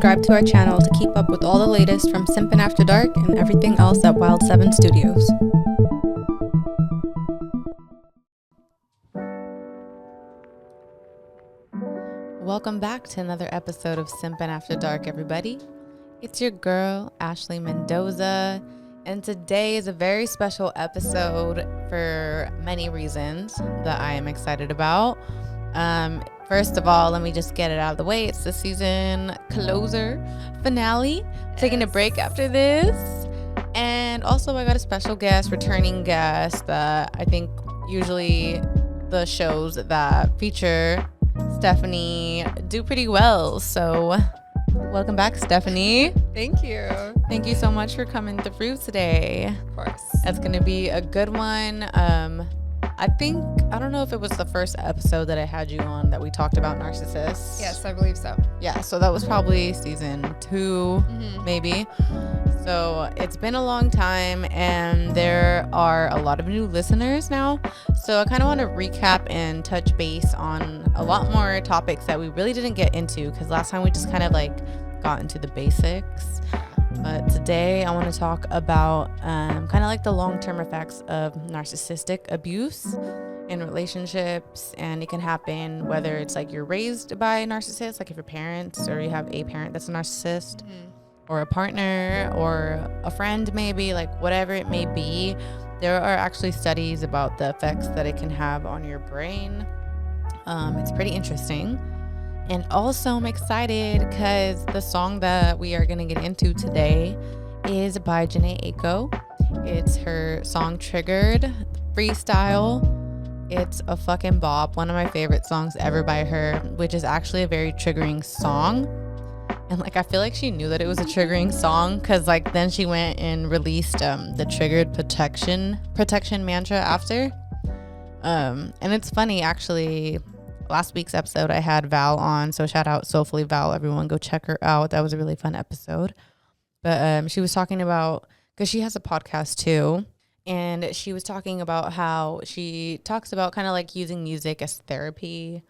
subscribe to our channel to keep up with all the latest from Simpin After Dark and everything else at Wild 7 Studios. Welcome back to another episode of Simpin After Dark, everybody. It's your girl, Ashley Mendoza, and today is a very special episode for many reasons that I am excited about. First of all, let me just get it out of the way. It's the season closer finale. Taking a break after this. And also I got a special guest, returning guest that I think usually the shows that feature Stephanie do pretty well. So welcome back, Stephanie. Thank you. Thank you so much for coming through today. Of course. That's going to be a good one. I don't know if it was the first episode that I had you on that we talked about narcissists. Yes, I believe so. Yeah, so that was probably season 2, maybe. So it's been a long time and there are a lot of new listeners now. So I kind of want to recap and touch base on a lot more topics that we really didn't get into because last time we just kind of like got into the basics. But today I want to talk about kind of like the long-term effects of narcissistic abuse in relationships. And it can happen whether it's like you're raised by a narcissist, like if your parents or you have a parent that's a narcissist, or a partner or a friend, maybe, like whatever it may be. There are actually studies about the effects that it can have on your brain. It's pretty interesting. And also I'm excited because the song that we are going to get into today is by Jhené Aiko. It's her song Triggered, Freestyle. It's a fucking bop. One of my favorite songs ever by her, which is actually a very triggering song. And like I feel like she knew that it was a triggering song because like then she went and released the triggered protection mantra after. And it's funny actually. Last week's episode, I had Val on. So shout out Soulfully Val. Everyone go check her out. That was a really fun episode. But she was talking about, because she has a podcast too. And she was talking about how she talks about kind of like using music as therapy,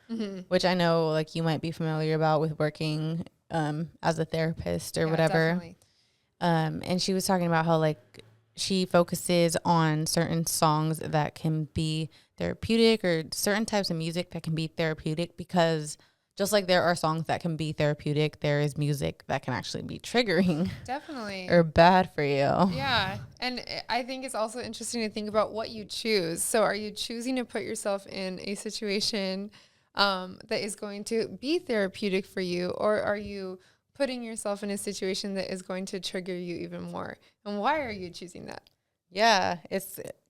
which I know like you might be familiar about with working as a therapist or whatever. Definitely. And she was talking about how like she focuses on certain songs that can be therapeutic or certain types of music that can be therapeutic because just like there are songs that can be therapeutic, there is music that can actually be triggering. Definitely. Or bad for you. Yeah. And I think it's also interesting to think about what you choose. So are you choosing to put yourself in a situation that is going to be therapeutic for you, or are you putting yourself in a situation that is going to trigger you even more? And why are you choosing that? Yeah,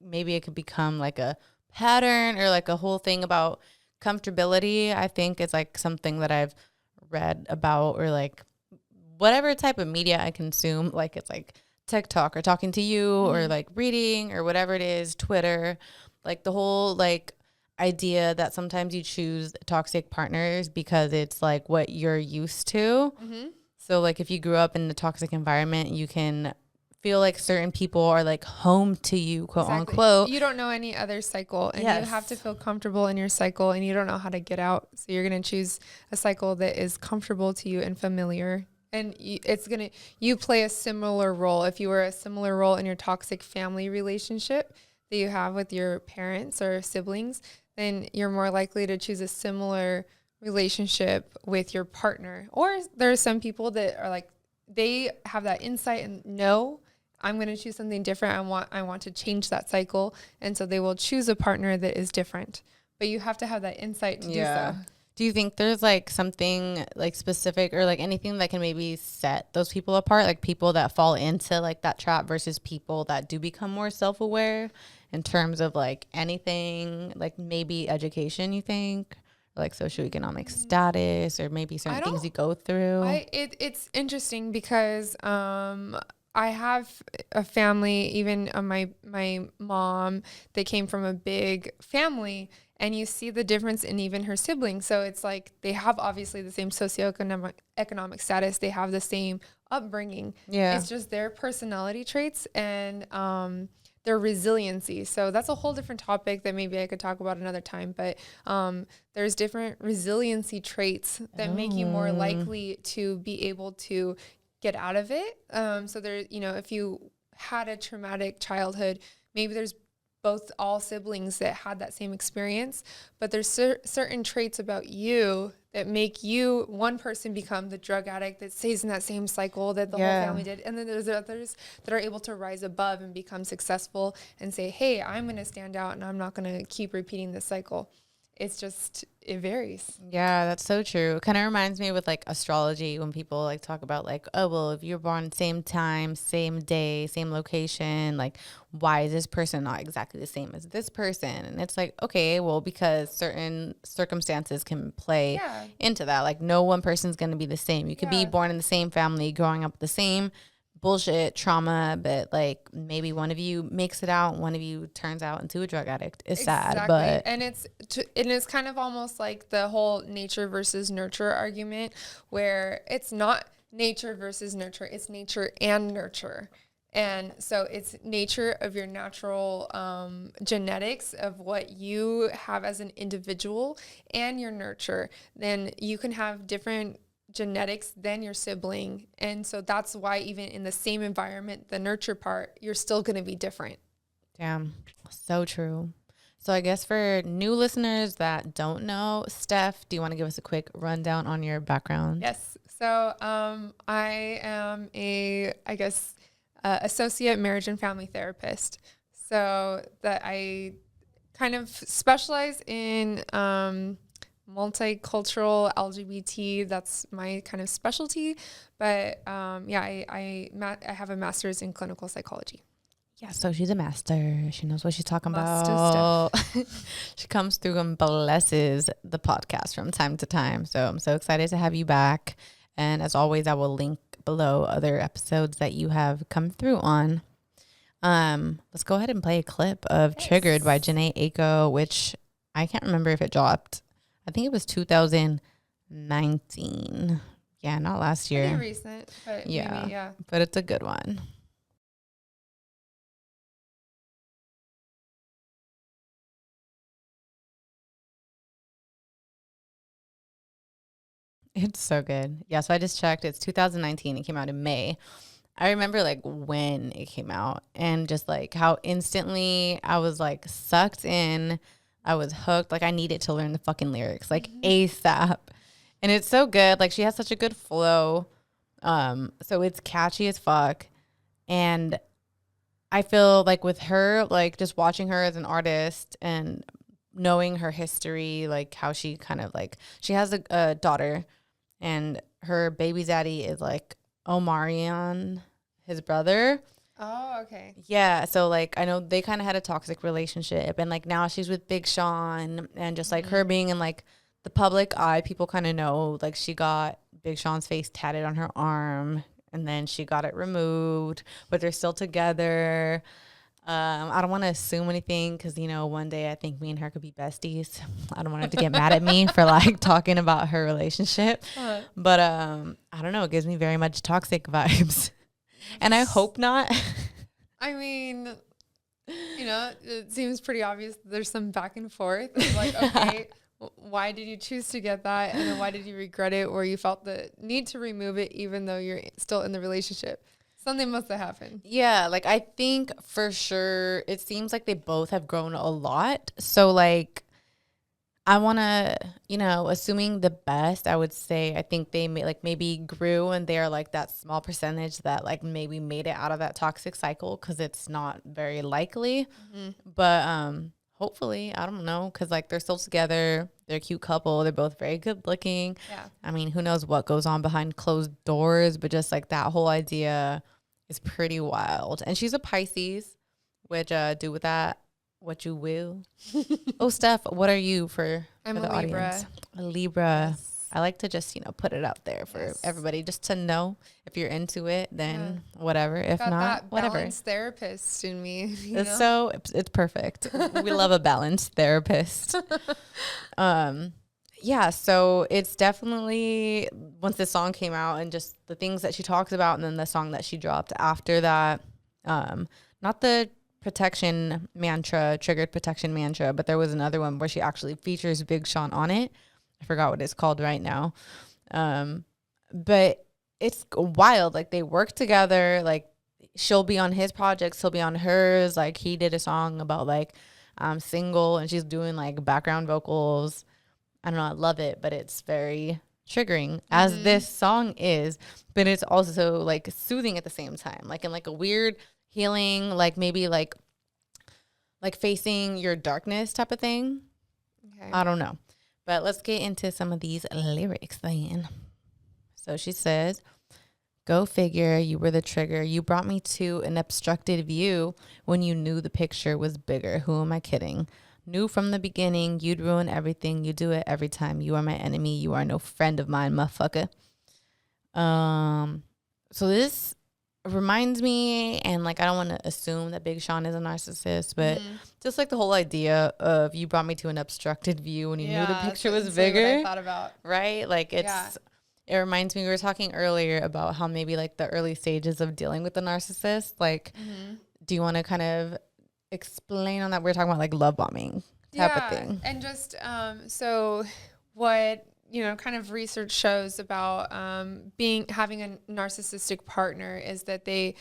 maybe it could become like a pattern or like a whole thing about comfortability. I think it's like something that I've read about, or like whatever type of media I consume, like it's like TikTok or talking to you or like reading or whatever it is, Twitter, like the whole like idea that sometimes you choose toxic partners because it's like what you're used to. So like if you grew up in a toxic environment, you can feel like certain people are like home to you, quote unquote. You don't know any other cycle, and you have to feel comfortable in your cycle, and you don't know how to get out. So you're going to choose a cycle that is comfortable to you and familiar. And you play a similar role. If you were a similar role in your toxic family relationship that you have with your parents or siblings, then you're more likely to choose a similar relationship with your partner. Or there are some people that are like, they have that insight and know, I'm going to choose something different. I want to change that cycle. And so they will choose a partner that is different. But you have to have that insight to do so. Do you think there's like something like specific or like anything that can maybe set those people apart? Like people that fall into like that trap versus people that do become more self-aware in terms of like anything, like maybe education, you think? Like socioeconomic status, or maybe certain things you go through? It's interesting because I have a family, even my mom, they came from a big family, and you see the difference in even her siblings. So it's like they have obviously the same socioeconomic status. They have the same upbringing. Yeah. It's just their personality traits and their resiliency. So that's a whole different topic that maybe I could talk about another time. But there's different resiliency traits that make you more likely to be able to get out of it. So there, you know, if you had a traumatic childhood, maybe there's all siblings that had that same experience, but there's certain traits about you that make you, one person, become the drug addict that stays in that same cycle that the whole family did. And then there's others that are able to rise above and become successful and say, hey, I'm going to stand out and I'm not going to keep repeating this cycle. It's just, it varies. Yeah, that's so true. Kind of reminds me with like astrology when people like talk about like, oh, well, if you're born same time, same day, same location, like why is this person not exactly the same as this person? And it's like, okay, well, because certain circumstances can play into that. Like no one person's going to be the same. You could be born in the same family, growing up with the same bullshit trauma, but like maybe one of you makes it out, one of you turns out into a drug addict. It's sad, but and it's kind of almost like the whole nature versus nurture argument, where it's not nature versus nurture, it's nature and nurture. And so it's nature of your natural genetics of what you have as an individual and your nurture. Then you can have different genetics than your sibling, and so that's why even in the same environment, the nurture part, you're still going to be different. Damn, so true. So I guess for new listeners that don't know, Steph, do you want to give us a quick rundown on your background? Yes. So I am associate marriage and family therapist. So that I kind of specialize in multicultural LGBT. That's my kind of specialty. But I have a master's in clinical psychology. Yeah, so she's a master. She knows what she's talking about. She comes through and blesses the podcast from time to time. So I'm so excited to have you back. And as always, I will link below other episodes that you have come through on. Let's go ahead and play a clip of Triggered by Jhené Aiko, which I can't remember if it dropped. I think it was 2019. Yeah, not last year. Pretty recent, but maybe, yeah. But it's a good one. It's so good. Yeah, so I just checked. It's 2019. It came out in May. I remember like when it came out and just like how instantly I was like sucked in. I was hooked. Like I needed to learn the fucking lyrics like ASAP. And it's so good. Like she has such a good flow. So it's catchy as fuck. And I feel like with her, like just watching her as an artist and knowing her history, like how she kind of like, she has a daughter and her baby daddy is like Omarion, his brother. Oh, okay. Yeah, so like I know they kind of had a toxic relationship, and like now she's with Big Sean, and just like her being in like the public eye, people kind of know like she got Big Sean's face tatted on her arm, and then she got it removed, but they're still together. I don't want to assume anything because, you know, one day I think me and her could be besties. I don't want her to get mad at me for like talking about her relationship. But I don't know. It gives me very much toxic vibes. And I hope not. I mean, you know, it seems pretty obvious there's some back and forth. It's like, okay, why did you choose to get that? And then why did you regret it, or you felt the need to remove it even though you're still in the relationship? Something must have happened. Yeah, like I think for sure it seems like they both have grown a lot. So like I want to, you know, assuming the best, I would say I think they maybe grew and they're like that small percentage that like maybe made it out of that toxic cycle, because it's not very likely. But hopefully, I don't know, because like they're still together. They're a cute couple. They're both very good looking. Yeah. I mean, who knows what goes on behind closed doors, but just like that whole idea is pretty wild. And she's a Pisces, which do with that what you will. Oh, Steph, what are you for I'm the a Libra. audience? A Libra. Yes. I like to just, you know, put it out there for everybody just to know. If you're into it, then whatever. If Got not, that whatever. Balanced therapist in me. It's perfect. We love a balanced therapist. Yeah, so it's definitely, once the song came out and just the things that she talks about, and then the song that she dropped after that, not the protection mantra, triggered protection mantra, but there was another one where she actually features Big Sean on it. I forgot what it's called right now. But it's wild. Like, they work together. Like, she'll be on his projects, he'll be on hers. Like, he did a song about like I'm single, and she's doing like background vocals. I don't know, I love it, but it's very triggering, as this song is, but it's also like soothing at the same time, like in like a weird healing, like maybe like facing your darkness type of thing. Okay. I don't know, but let's get into some of these lyrics then. So she says, go figure, you were the trigger. You brought me to an obstructed view when you knew the picture was bigger. Who am I kidding? Knew from the beginning you'd ruin everything. You do it every time. You are my enemy. You are no friend of mine, motherfucker. So this reminds me, and like I don't want to assume that Big Sean is a narcissist, but just like the whole idea of you brought me to an obstructed view when you knew the picture was bigger. What I thought about. Right? Like it's it reminds me, we were talking earlier about how maybe like the early stages of dealing with the narcissist. Like, do you want to kind of explain on that? We're talking about like love bombing type of thing. And just so what kind of research shows about having a narcissistic partner is that they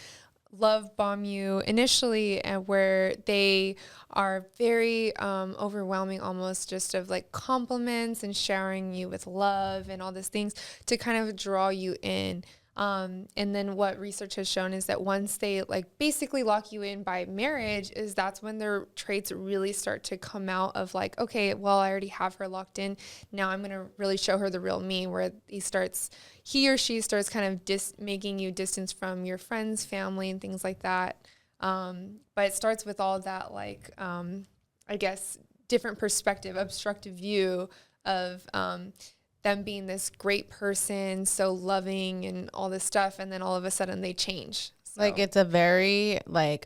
love bomb you initially, and where they are very overwhelming, almost just of like compliments and showering you with love and all these things to kind of draw you in. And then what research has shown is that once they like basically lock you in by marriage, is that's when their traits really start to come out of like, okay, well, I already have her locked in. Now I'm going to really show her the real me, where he or she starts kind of making you distance from your friends, family, and things like that. But it starts with all that, like, I guess, different perspective, obstructive view of, them being this great person, so loving and all this stuff, and then all of a sudden they change. So. Like it's a very like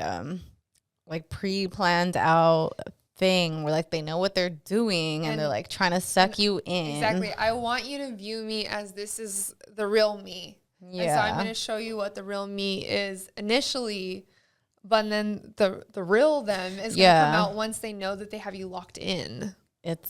pre-planned out thing where like they know what they're doing and they're like trying to suck you in. Exactly. I want you to view me as this is the real me. Yeah. And so I'm going to show you what the real me is initially, but then the real them is going to come out once they know that they have you locked in.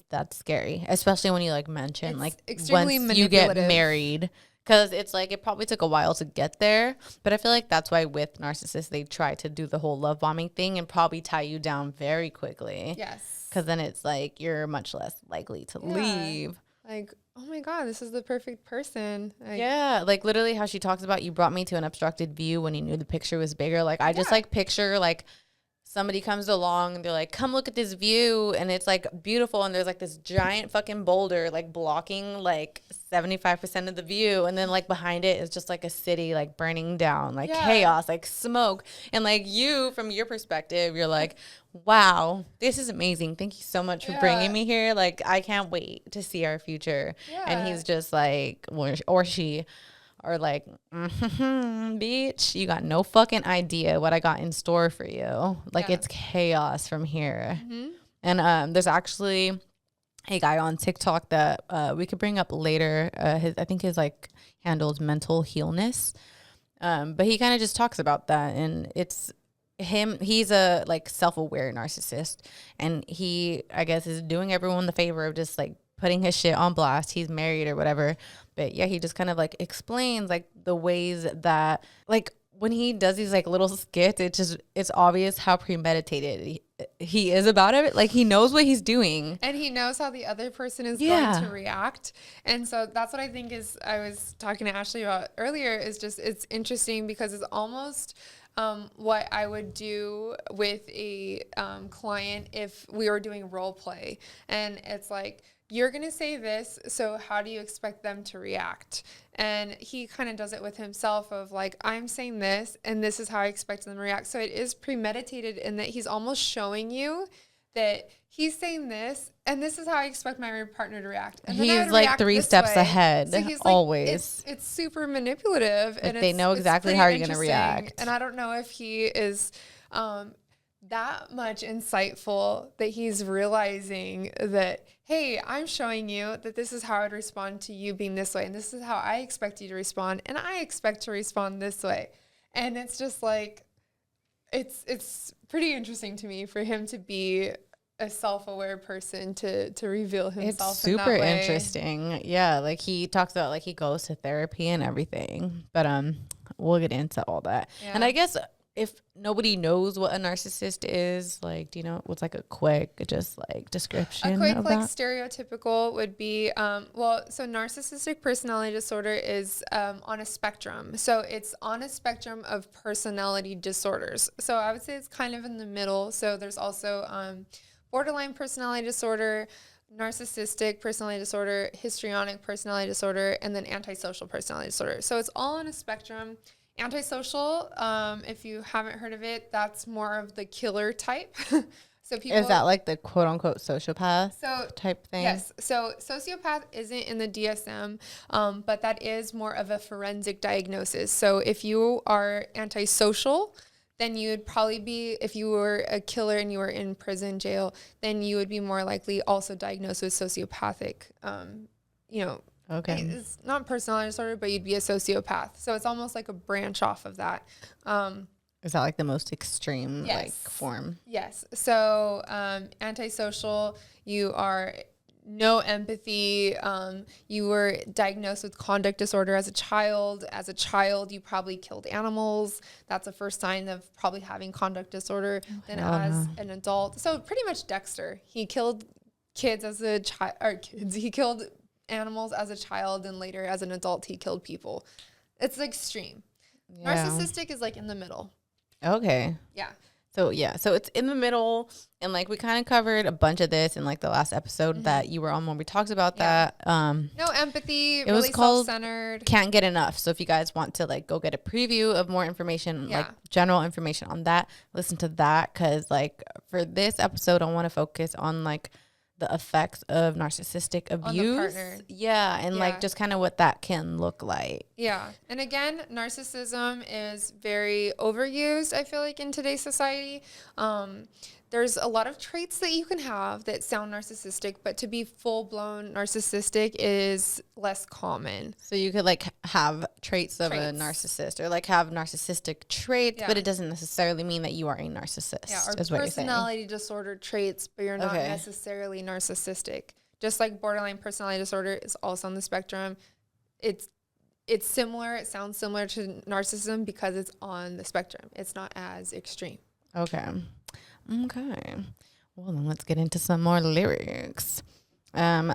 That's scary, especially when you like mention it's like once you get married, because it's like it probably took a while to get there, but I feel like that's why with narcissists they try to do the whole love bombing thing and probably tie you down very quickly. Yes, because then it's like you're much less likely to leave. Like, oh my god, this is the perfect person. Like, like literally how she talks about you brought me to an obstructed view when you knew the picture was bigger. Like I just like picture like somebody comes along and they're like, come look at this view. And it's like beautiful. And there's like this giant fucking boulder, like blocking like 75% of the view. And then like behind it is just like a city, like burning down, like chaos, like smoke. And like you, from your perspective, you're like, wow, this is amazing. Thank you so much for bringing me here. Like, I can't wait to see our future. And he's just like, or she are like, bitch, you got no fucking idea what I got in store for you. Like it's chaos from here. And there's actually a guy on TikTok that we could bring up later. I think his like handles mental healness. But he kind of just talks about that, and it's he's a like self-aware narcissist, and he, I guess, is doing everyone the favor of just like putting his shit on blast. He's married or whatever. But yeah, he just kind of like explains like the ways that like when he does these like little skits, it's obvious how premeditated he is about it. Like he knows what he's doing. And he knows how the other person is going to react. And so that's what I think is, I was talking to Ashley about earlier, is just, it's interesting because it's almost what I would do with a client if we were doing role play. And it's like, you're going to say this, so how do you expect them to react? And he kind of does it with himself of like, I'm saying this, and this is how I expect them to react. So it is premeditated in that he's almost showing you that he's saying this, and this is how I expect my partner to react. And he's like 3 steps ahead, so he's like, always. It's super manipulative. Like and they know exactly how you're going to react. And I don't know if he is that much insightful that he's realizing that, hey, I'm showing you that this is how I'd respond to you being this way, and this is how I expect you to respond, and I expect to respond this way. And it's just like, it's pretty interesting to me for him to be a self-aware person to reveal himself. It's super interesting. Yeah, like he talks about like he goes to therapy and everything, but we'll get into all that. Yeah. And I guess if nobody knows what a narcissist is, like, do you know what's like a quick just like description? A quick of like that? stereotypical would be so narcissistic personality disorder is on a spectrum. So it's on a spectrum of personality disorders. So I would say it's kind of in the middle. So there's also borderline personality disorder, narcissistic personality disorder, histrionic personality disorder, and then antisocial personality disorder. So it's all on a spectrum. Antisocial, if you haven't heard of it, that's more of the killer type. So people, is that like the quote unquote sociopath type thing? Yes. So sociopath isn't in the DSM, but that is more of a forensic diagnosis. So if you are antisocial, then you would probably be, if you were a killer and you were in prison, jail, then you would be more likely also diagnosed with sociopathic, okay. It's not personality disorder, but you'd be a sociopath. So it's almost like a branch off of that. Is that like the most extreme like form? Yes. So antisocial, you are no empathy. You were diagnosed with conduct disorder as a child. As a child, you probably killed animals. That's a first sign of probably having conduct disorder. Then as an adult, so pretty much Dexter. He killed kids as a child, or kids. He killed animals as a child, and later as an adult he killed people. It's extreme. Narcissistic is like in the middle. Okay. Yeah. So it's in the middle, and like we kind of covered a bunch of this in like the last episode that you were on when we talked about that. No empathy. It really was called self-centered. Can't Get Enough. So if you guys want to like go get a preview of more information, like general information on that, listen to that, because like for this episode I want to focus on like the effects of narcissistic abuse. And like just kind of what that can look like. Yeah. And again, narcissism is very overused, I feel like, in today's society. There's a lot of traits that you can have that sound narcissistic, but to be full-blown narcissistic is less common. So you could like have traits of a narcissist, or like have narcissistic traits, but it doesn't necessarily mean that you are a narcissist. Yeah, or personality disorder traits, but you're not necessarily narcissistic. Just like borderline personality disorder is also on the spectrum. It's similar. It sounds similar to narcissism because it's on the spectrum. It's not as extreme. Okay. Well, then let's get into some more lyrics.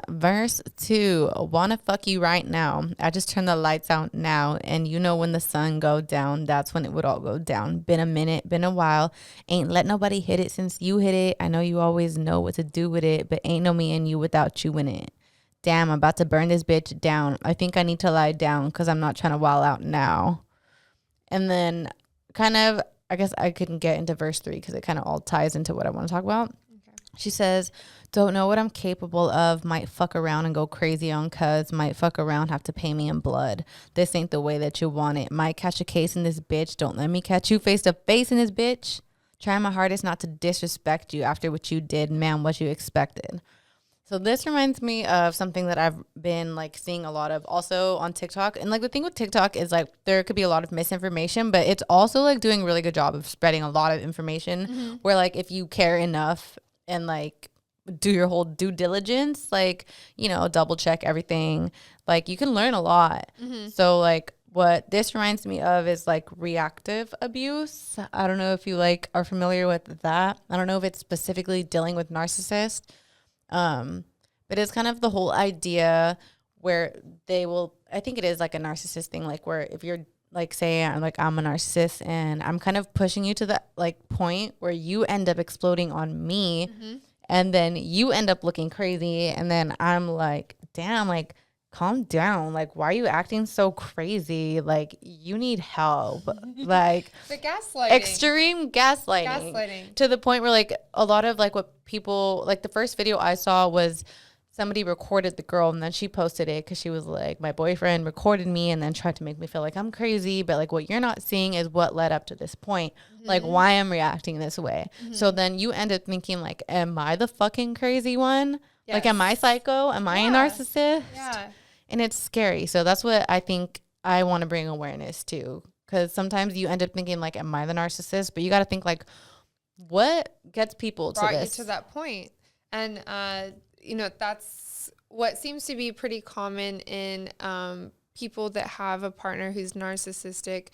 Verse 2, wanna fuck you right now. I just turn the lights out now, and you know when the sun go down, that's when it would all go down. Been a minute, been a while. Ain't let nobody hit it since you hit it. I know you always know what to do with it, but ain't no me and you without you in it. Damn, I'm about to burn this bitch down. I think I need to lie down because I'm not trying to wild out now. And then kind of, I guess I couldn't get into verse 3 because it kind of all ties into what I want to talk about. Okay. She says, don't know what I'm capable of. Might fuck around and go crazy on cuz. Might fuck around, have to pay me in blood. This ain't the way that you want it. Might catch a case in this bitch. Don't let me catch you face to face in this bitch. Trying my hardest not to disrespect you after what you did. Man, what you expected. So this reminds me of something that I've been like seeing a lot of also on TikTok. And like the thing with TikTok is like there could be a lot of misinformation, but it's also like doing a really good job of spreading a lot of information where like if you care enough and like do your whole due diligence, like, you know, double check everything, like you can learn a lot. So like what this reminds me of is like reactive abuse. I don't know if you like are familiar with that. I don't know if it's specifically dealing with narcissists. But it's kind of the whole idea where they will, I think it is like a narcissist thing, like where if you're like, say I'm a narcissist and I'm kind of pushing you to that like point where you end up exploding on me and then you end up looking crazy. And then I'm like, damn, like calm down. Like, why are you acting so crazy? Like you need help. Like the gaslighting, extreme gaslighting to the point where like a lot of like what people like the first video I saw was somebody recorded the girl and then she posted it because she was like, my boyfriend recorded me and then tried to make me feel like I'm crazy. But like what you're not seeing is what led up to this point, like why I'm reacting this way. So then you end up thinking like, am I the fucking crazy one? Yes. Like, am I psycho? Am I a narcissist? Yeah. And it's scary. So that's what I think I want to bring awareness to, because sometimes you end up thinking like, am I the narcissist? But you got to think like, what gets people to brought this? you to that point? And, you know, that's what seems to be pretty common in people that have a partner who's narcissistic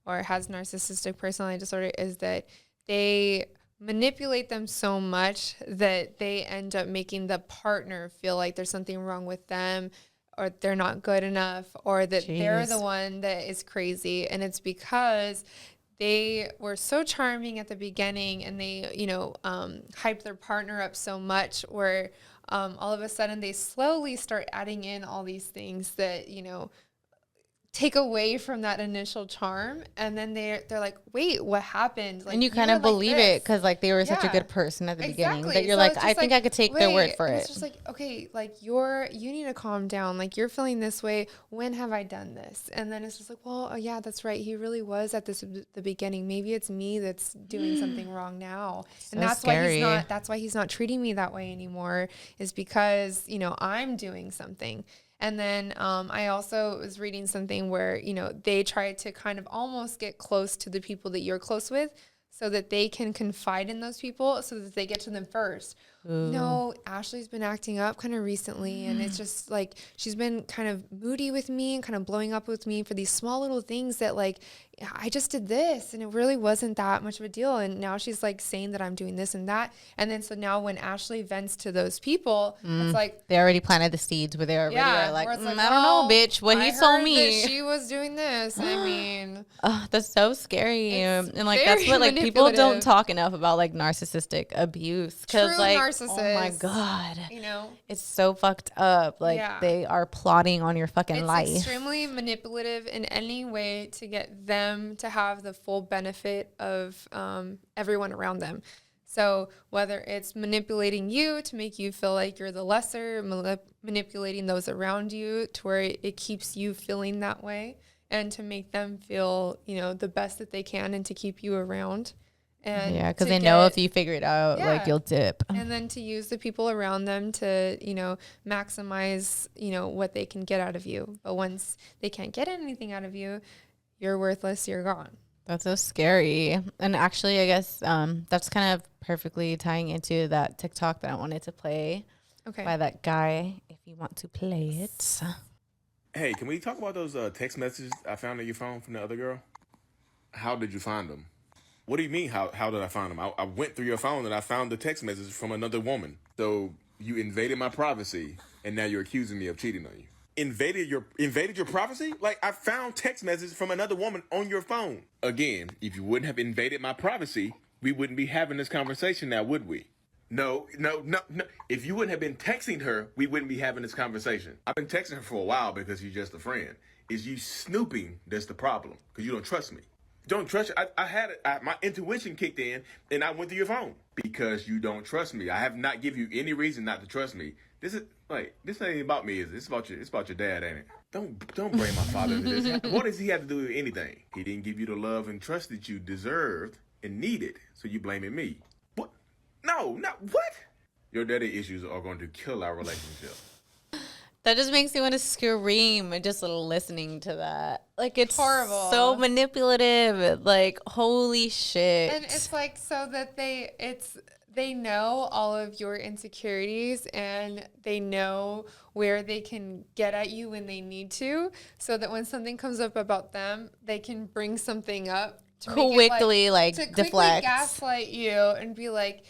or has narcissistic personality disorder, is that they manipulate them so much that they end up making the partner feel like there's something wrong with them, or they're not good enough, or that they're the one that is crazy. And it's because they were so charming at the beginning, and they, you know, hyped their partner up so much where all of a sudden they slowly start adding in all these things that, you know, take away from that initial charm, and then they're like, wait, what happened? Like, and you kind of believe it because like they were such a good person at the beginning that you're like, I think I could take their word for it. It's just like, okay, like you need to calm down. Like, you're feeling this way. When have I done this? And then it's just like, well, oh yeah, that's right. He really was at the beginning. Maybe it's me that's doing something wrong now. So and that's scary. why he's not treating me that way anymore, is because, you know, I'm doing something. And then I also was reading something where, you know, they try to kind of almost get close to the people that you're close with so that they can confide in those people so that they get to them first. Ooh. No, Ashley's been acting up kind of recently, and it's just like she's been kind of moody with me and kind of blowing up with me for these small little things that, like, I just did this and it really wasn't that much of a deal. And now she's like saying that I'm doing this and that. And then so now when Ashley vents to those people, it's like they already planted the seeds where they already are like, I don't know, bitch, what he told me. That she was doing this. I mean, that's so scary. And like, that's what like people don't talk enough about, like narcissistic abuse. Cause like, narcissists, oh my God, you know, it's so fucked up. Like they are plotting on your fucking life. It's extremely manipulative in any way to get them to have the full benefit of everyone around them. So whether it's manipulating you to make you feel like you're the lesser, manipulating those around you to where it keeps you feeling that way, and to make them feel, you know, the best that they can, and to keep you around. And yeah, because they know if you figure it out, like, you'll dip. And then to use the people around them to, you know, maximize, you know, what they can get out of you. But once they can't get anything out of you, you're worthless, you're gone. That's so scary. And actually, I guess that's kind of perfectly tying into that TikTok that I wanted to play by that guy, if you want to play it. Hey, can we talk about those text messages I found on your phone from the other girl? How did you find them? What do you mean, how did I find them? I went through your phone and I found the text messages from another woman. So you invaded my privacy, and now you're accusing me of cheating on you. Invaded your privacy? Like, I found text messages from another woman on your phone. Again, if you wouldn't have invaded my privacy, we wouldn't be having this conversation now, would we? No. If you wouldn't have been texting her, we wouldn't be having this conversation. I've been texting her for a while because you're just a friend. Is you snooping that's the problem, because you don't trust me. Don't trust you. My intuition kicked in, and I went through your phone because you don't trust me. I have not given you any reason not to trust me. This ain't about me, is it? It's about your dad, ain't it? Don't blame my father into this. What does he have to do with anything? He didn't give you the love and trust that you deserved and needed, so you blaming me. What? No, not what? Your daddy issues are going to kill our relationship. That just makes me want to scream just listening to that. Like, it's horrible. So manipulative. Like, holy shit. And it's like, so that they know all of your insecurities, and they know where they can get at you when they need to, so that when something comes up about them, they can bring something up to quickly deflect. quickly gaslight you and be like,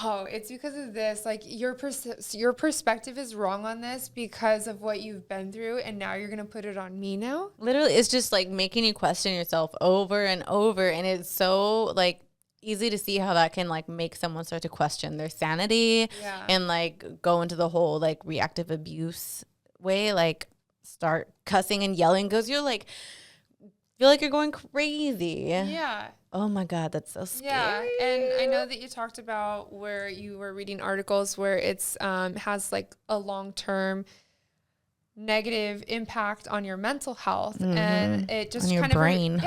oh, it's because of this. Like, your perspective is wrong on this because of what you've been through, and now you're going to put it on me now? Literally, it's just, like, making you question yourself over and over, and it's so, like, easy to see how that can, like, make someone start to question their sanity and, like, go into the whole, like, reactive abuse way, like, start cussing and yelling because you're, like, feel like you're going crazy. Yeah. Oh my God, that's so scary. Yeah, and I know that you talked about where you were reading articles where it's has like a long-term negative impact on your mental health, and it just on your kind brain.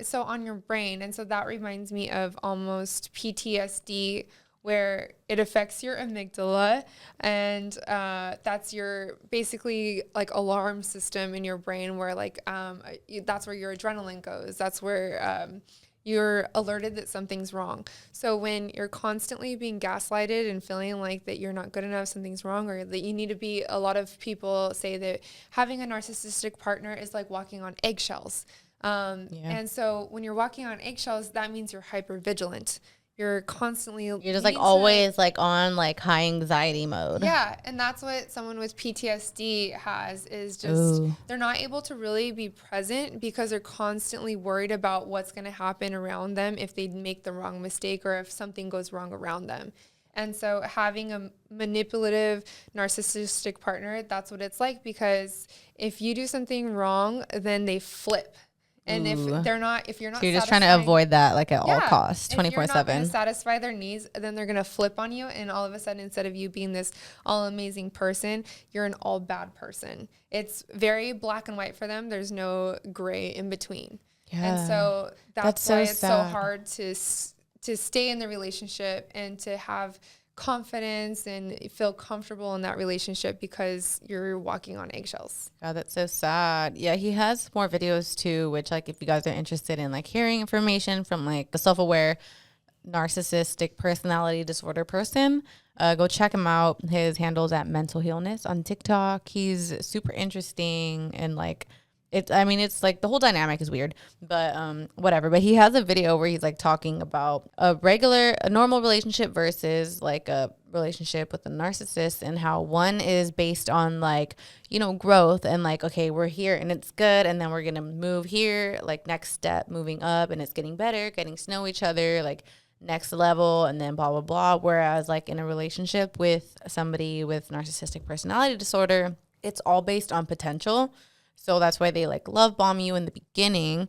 So on your brain, and so that reminds me of almost PTSD, where it affects your amygdala, and that's your basically like alarm system in your brain, where like that's where your adrenaline goes. That's where you're alerted that something's wrong. So when you're constantly being gaslighted and feeling like that you're not good enough, something's wrong, or that you need to be, a lot of people say that having a narcissistic partner is like walking on eggshells. And so when you're walking on eggshells, that means you're hyper vigilant. You're constantly, you're just like always like on like high anxiety mode. Yeah. And that's what someone with PTSD has, is just, they're not able to really be present because they're constantly worried about what's going to happen around them if they make the wrong mistake or if something goes wrong around them. And so having a manipulative, narcissistic partner, that's what it's like, because if you do something wrong, then they flip. And if you're not, so you're just trying to avoid that, like at all costs, 24/7. If you're not going to satisfy their needs, then they're going to flip on you. And all of a sudden, instead of you being this all amazing person, you're an all bad person. It's very black and white for them. There's no gray in between. Yeah. And so that's why it's so hard to stay in the relationship and to have confidence and feel comfortable in that relationship, because you're walking on eggshells. God, that's so sad. Yeah, he has more videos too, which like if you guys are interested in like hearing information from like the self-aware narcissistic personality disorder person, go check him out. His handle's at Mental Healness on TikTok. He's super interesting, and like it's like the whole dynamic is weird, but whatever. But he has a video where he's like talking about a normal relationship versus like a relationship with a narcissist, and how one is based on like, you know, growth and like, okay, we're here and it's good, and then we're gonna move here, like next step, moving up, and it's getting better, getting to know each other, like next level, and then blah blah blah. Whereas like in a relationship with somebody with narcissistic personality disorder, it's all based on potential. So that's why they like love bomb you in the beginning,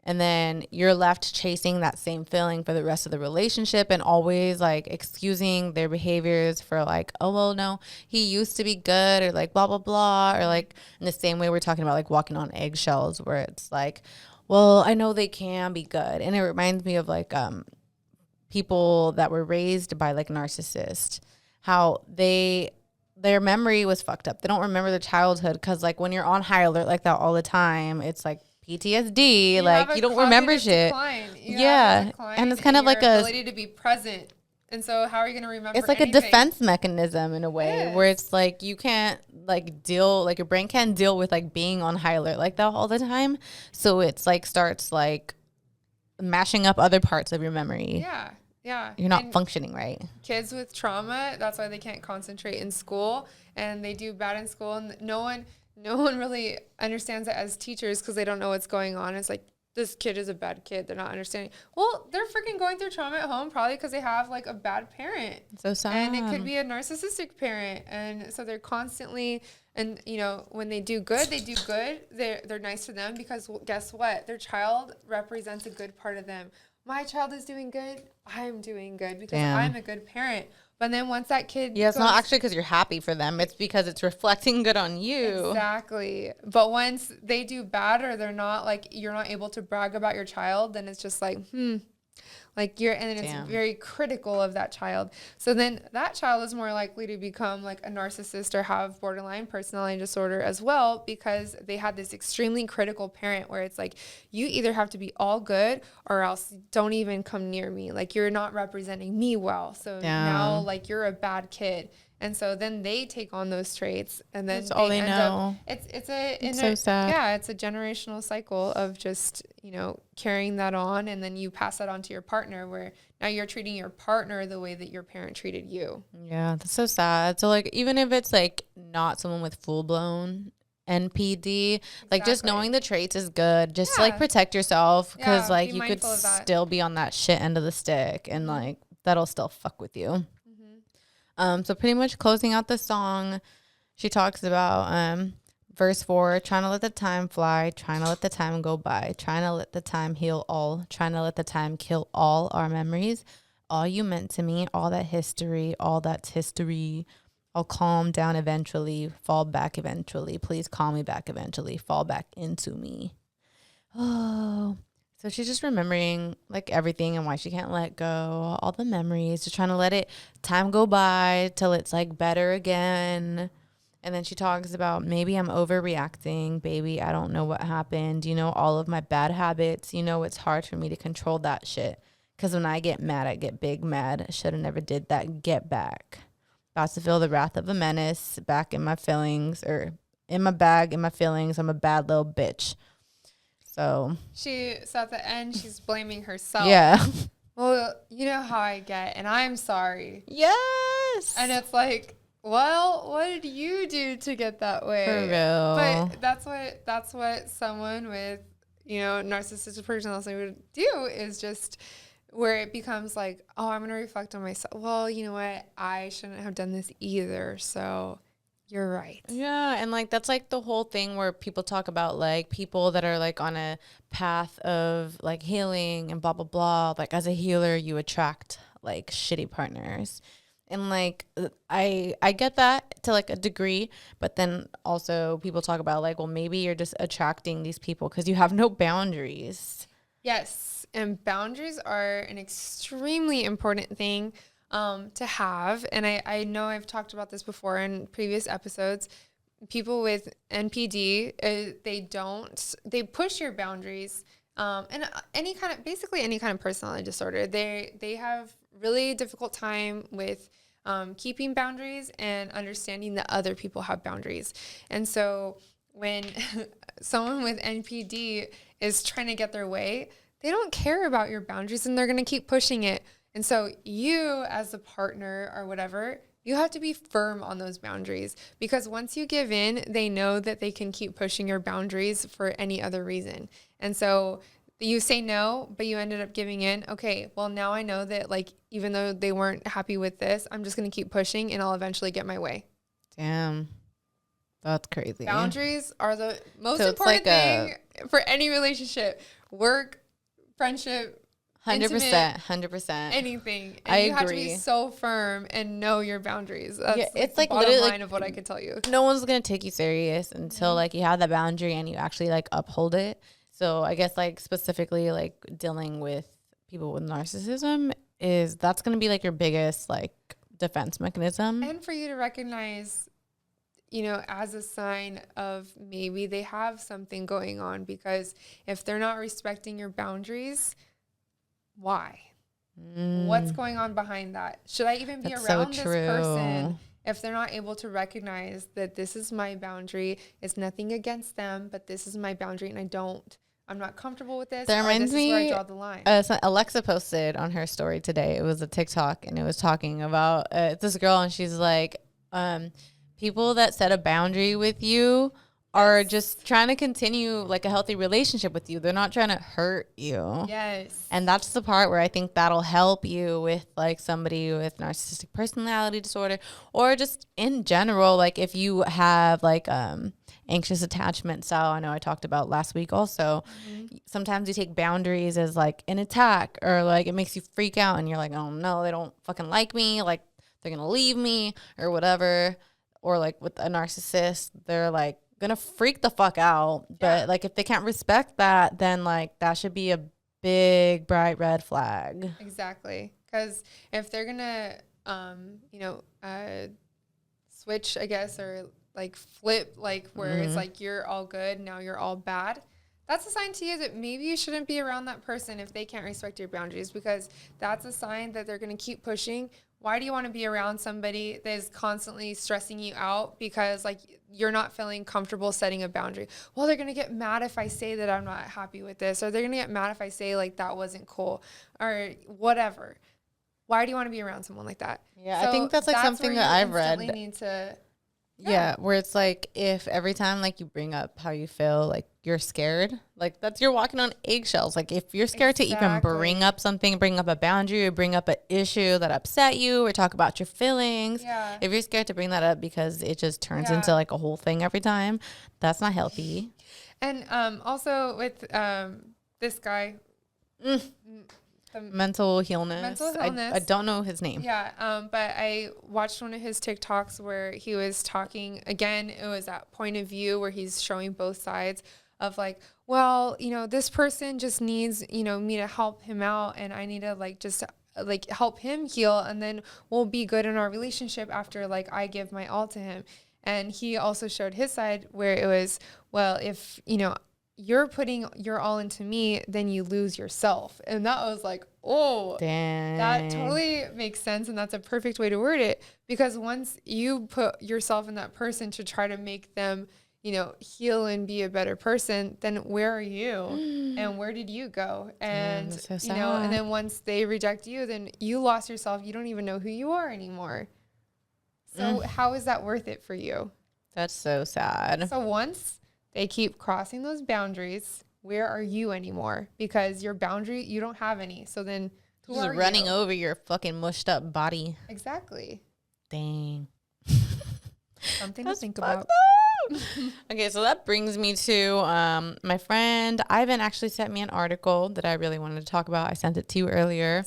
and then you're left chasing that same feeling for the rest of the relationship, and always like excusing their behaviors for like, oh, well, no, he used to be good, or like blah, blah, blah. Or like in the same way we're talking about like walking on eggshells, where it's like, well, I know they can be good. And it reminds me of like people that were raised by like narcissists, how their memory was fucked up. They don't remember their childhood, because like when you're on high alert like that all the time, it's like PTSD. Like you don't remember shit. Yeah, and it's kind of like a ability to be present. And so how are you going to remember? It's like anything? A defense mechanism in a way, where it's like you can't like deal, like your brain can't deal with like being on high alert like that all the time. So it's like starts like mashing up other parts of your memory. Yeah. Yeah. You're not functioning right. Kids with trauma, that's why they can't concentrate in school, and they do bad in school, and no one really understands it as teachers, because they don't know what's going on. It's like, this kid is a bad kid. They're not understanding. Well, they're freaking going through trauma at home, probably because they have like a bad parent. So sad. And it could be a narcissistic parent. And so they're constantly, and you know, when they do good, they're nice to them, because guess what? Their child represents a good part of them. My child is doing good, I'm doing good, because I'm a good parent. But then once that kid it's not actually because you're happy for them. It's because it's reflecting good on you. Exactly. But once they do bad, or they're not, like, you're not able to brag about your child, then it's just like, like and then it's very critical of that child. So then that child is more likely to become like a narcissist or have borderline personality disorder as well, because they had this extremely critical parent where it's like, you either have to be all good or else don't even come near me. Like, you're not representing me well. So now like you're a bad kid. And so then they take on those traits, and then that's all they know. It's so sad. Yeah, it's a generational cycle of just, you know, carrying that on, and then you pass that on to your partner, where now you're treating your partner the way that your parent treated you. Yeah, that's so sad. So like, even if it's like not someone with full blown NPD, like just knowing the traits is good. Just like protect yourself, because like you could still be on that shit end of the stick, and like that'll still fuck with you. So pretty much closing out the song, she talks about verse 4, trying to let the time fly, trying to let the time go by, trying to let the time heal all, trying to let the time kill all our memories, all you meant to me, all that history, all that's history. I'll calm down eventually, fall back eventually. Please call me back eventually, fall back into me. Oh, So she's just remembering like everything and why she can't let go, all the memories, just trying to let time go by till it's like better again. And then she talks about, maybe I'm overreacting, baby. I don't know what happened. You know, all of my bad habits. You know, it's hard for me to control that shit. Because when I get mad, I get big mad. I should have never did that. Get back. About to feel the wrath of a menace back in my feelings, or in my bag, in my feelings. I'm a bad little bitch. So at the end, she's blaming herself. Yeah. Well, you know how I get, and I'm sorry. Yes. And it's like, well, what did you do to get that way? For real. But that's what someone with, narcissistic personality would do, is just where it becomes like, oh, I'm going to reflect on myself. Well, you know what? I shouldn't have done this either. So you're right. Yeah. And like, that's like the whole thing where people talk about like people that are like on a path of like healing and blah, blah, blah. Like as a healer, you attract like shitty partners. And like, I get that to like a degree, but then also people talk about like, well, maybe you're just attracting these people because you have no boundaries. Yes. And boundaries are an extremely important thing to have. And I know I've talked about this before in previous episodes. People with NPD, they push your boundaries. And basically any kind of personality disorder, they have really difficult time with keeping boundaries and understanding that other people have boundaries. And so when someone with NPD is trying to get their way, they don't care about your boundaries and they're going to keep pushing it. And so you, as a partner or whatever, you have to be firm on those boundaries, because once you give in, they know that they can keep pushing your boundaries for any other reason. And so you say no, but you ended up giving in. Okay, well, now I know that, like, even though they weren't happy with this, I'm just going to keep pushing and I'll eventually get my way. Damn. That's crazy. Boundaries are the most important thing for any relationship. Work, friendship, 100%, 100%. Anything. And I you agree. have to be so firm and know your boundaries. That's it's the like bottom literally line of what I could tell you. No one's going to take you serious until like you have that boundary and you actually like uphold it. So I guess like specifically like dealing with people with narcissism that's going to be like your biggest like defense mechanism. And for you to recognize, as a sign of maybe they have something going on, because if they're not respecting your boundaries, why? What's going on behind that? Should I even be around this person if they're not able to recognize that this is my boundary? It's nothing against them, but this is my boundary, and I'm not comfortable with this. That reminds me, is where I draw the line. So Alexa posted on her story today. It was a TikTok, and it was talking about this girl, and she's like, people that set a boundary with you are just trying to continue like a healthy relationship with you. They're not trying to hurt you. Yes. And that's the part where I think that'll help you with like somebody with narcissistic personality disorder, or just in general, like if you have like anxious attachment style. I know I talked about last week also. Sometimes you take boundaries as like an attack, or like it makes you freak out and you're like, oh no, they don't fucking like me. Like they're going to leave me or whatever. Or like with a narcissist, they're like gonna freak the fuck out. But like if they can't respect that, then like that should be a big bright red flag. Exactly. Because if they're gonna switch, I guess, or like flip, like where it's like you're all good, now you're all bad, that's a sign to you that maybe you shouldn't be around that person if they can't respect your boundaries, because that's a sign that they're going to keep pushing. Why do you want to be around somebody that is constantly stressing you out because like you're not feeling comfortable setting a boundary? Well, they're going to get mad if I say that I'm not happy with this, or they're going to get mad if I say like that wasn't cool or whatever. Why do you want to be around someone like that? Yeah, so I think that's like something that I've read. Need to, yeah, where it's like if every time like you bring up how you feel, like you're scared, like you're walking on eggshells. Like if you're scared to even bring up something, bring up a boundary, or bring up an issue that upset you, or talk about your feelings. Yeah. If you're scared to bring that up because it just turns into like a whole thing every time, that's not healthy. And also with this guy. Mental illness. I don't know his name. Yeah, but I watched one of his TikToks where he was talking, again, it was that point of view where he's showing both sides of like, well, this person just needs, me to help him out, and I need to like just like help him heal, and then we'll be good in our relationship after like I give my all to him. And he also showed his side where it was, well, if you're putting your all into me, then you lose yourself. And that was like, oh, dang, that totally makes sense. And that's a perfect way to word it, because once you put yourself in that person to try to make them heal and be a better person, then where are you and where did you go? And, so and then once they reject you, then you lost yourself. You don't even know who you are anymore. So how is that worth it for you? That's so sad. So once they keep crossing those boundaries, where are you anymore? Because your boundary, you don't have any. So then who just are running you? over your fucking mushed up body. Exactly. Dang. Something to think about. Okay, so that brings me to my friend Ivan actually sent me an article that I really wanted to talk about. I sent it to you earlier.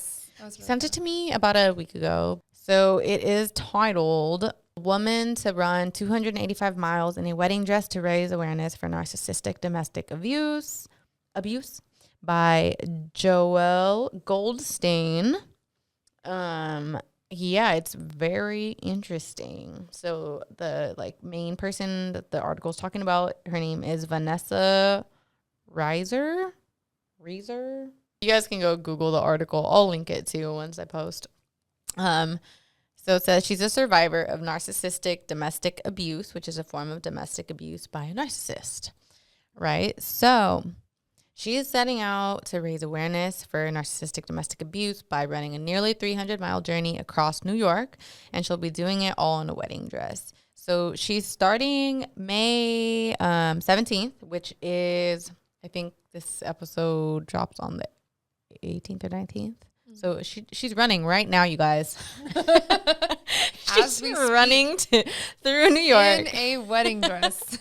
He sent it to me about a week ago. So it is titled "Woman to Run 285 Miles in a Wedding Dress to Raise Awareness for Narcissistic Domestic Abuse by Joelle Goldstein. Yeah, it's very interesting. So the main person that the article is talking about, her name is Vanessa Reiser. You guys can go Google the article. I'll link it too once I post. So it says she's a survivor of narcissistic domestic abuse, which is a form of domestic abuse by a narcissist, right? So she is setting out to raise awareness for narcissistic domestic abuse by running a nearly 300-mile journey across New York, and she'll be doing it all in a wedding dress. So she's starting May 17th, which is, I think this episode drops on the 18th or 19th. So she's running right now, you guys. She's running through New York in a wedding dress.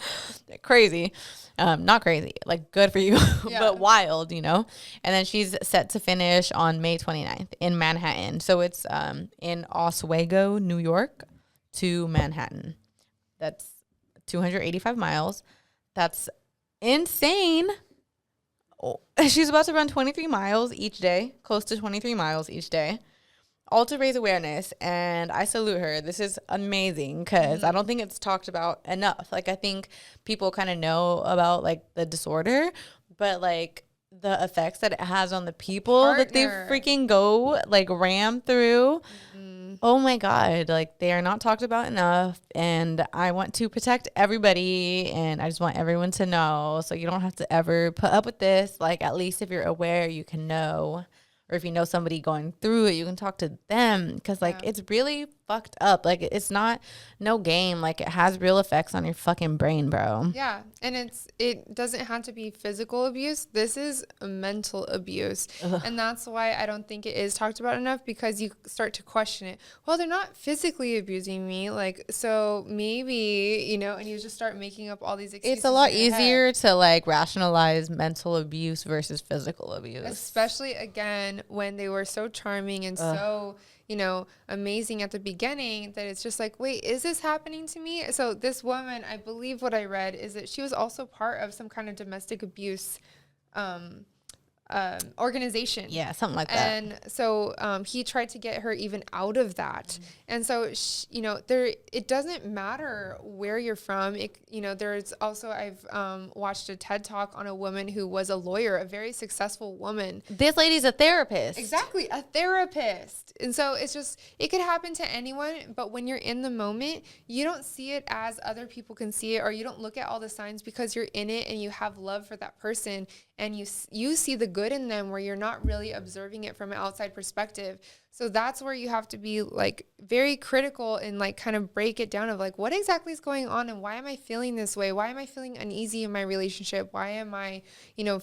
Crazy. Not crazy, like good for you, but wild, And then she's set to finish on May 29th in Manhattan. So it's in Oswego, New York to Manhattan. That's 285 miles. That's insane. Oh, she's about to run 23 miles each day, close to 23 miles each day, all to raise awareness. And I salute her. This is amazing because I don't think it's talked about enough. Like, I think people kind of know about the disorder, but the effects that it has on the people that they freaking go ram through. Oh my God, they are not talked about enough, and I want to protect everybody, and I just want everyone to know, so you don't have to ever put up with this. At least if you're aware, you can know, or if you know somebody going through it, you can talk to them, because it's really fucked up. It's not no game. It has real effects on your fucking brain, bro. Yeah, and it doesn't have to be physical abuse. This is mental abuse. And that's why I don't think it is talked about enough, because you start to question it. Well, they're not physically abusing me, so maybe, and you just start making up all these excuses. It's a lot easier to rationalize mental abuse versus physical abuse, especially again when they were so charming and so amazing at the beginning, that it's just wait, is this happening to me? So this woman, I believe what I read is that she was also part of some kind of domestic abuse organization. Yeah, something like that. And so he tried to get her even out of that. And so, it doesn't matter where you're from. There's also, I've watched a TED Talk on a woman who was a lawyer, a very successful woman. This lady's a therapist. Exactly, a therapist. And so it's just, it could happen to anyone, but when you're in the moment, you don't see it as other people can see it, or you don't look at all the signs, because you're in it and you have love for that person, and you see the good in them, where you're not really observing it from an outside perspective. So that's where you have to be very critical and kind of break it down of what exactly is going on, and why am I feeling this way? Why am I feeling uneasy in my relationship? Why am I,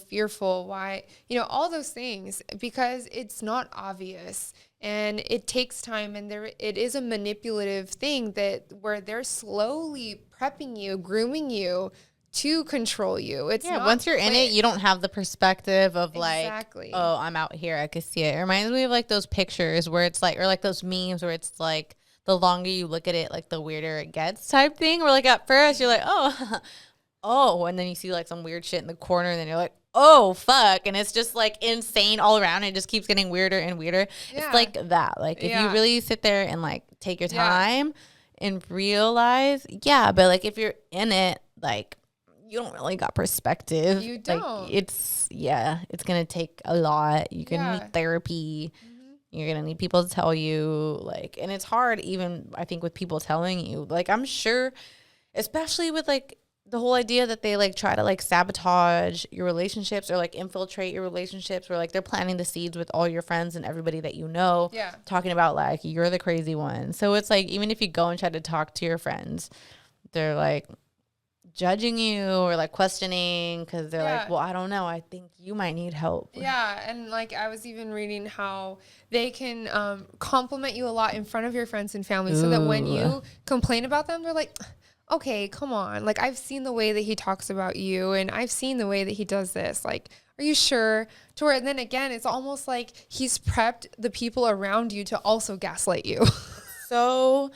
fearful? Why, all those things, because it's not obvious. And it takes time, and it is a manipulative thing where they're slowly prepping you, grooming you to control you. It's not once you're in it, you don't have the perspective of exactly. Oh, I'm out here, I could see it. It reminds me of those pictures where it's or those memes where it's the longer you look at it, the weirder it gets type thing. Where at first you're oh, oh, and then you see like some weird shit in the corner, and then you're like, oh fuck, and it's just like insane all around. It just keeps getting weirder and weirder. Yeah. It's like that. Like if you really sit there and like take your time and realize, but like if you're in it, like you don't really got perspective. You don't. Like it's gonna take a lot. You're gonna need therapy. You're gonna need people to tell you, like, and it's hard even, I think, with people telling you. Like, I'm sure, especially with like the whole idea that they like try to like sabotage your relationships or like infiltrate your relationships, where like they're planting the seeds with all your friends and everybody that you know, talking about like you're the crazy one. So it's like, even if you go and try to talk to your friends, they're like judging you or like questioning, because they're like, well, I don't know, I think you might need help. And like I was even reading how they can compliment you a lot in front of your friends and family, so that when you complain about them, they're like, okay, come on, like I've seen the way that he talks about you, and I've seen the way that he does this, like, are you sure? To where, and then again, it's almost like he's prepped the people around you to also gaslight you. So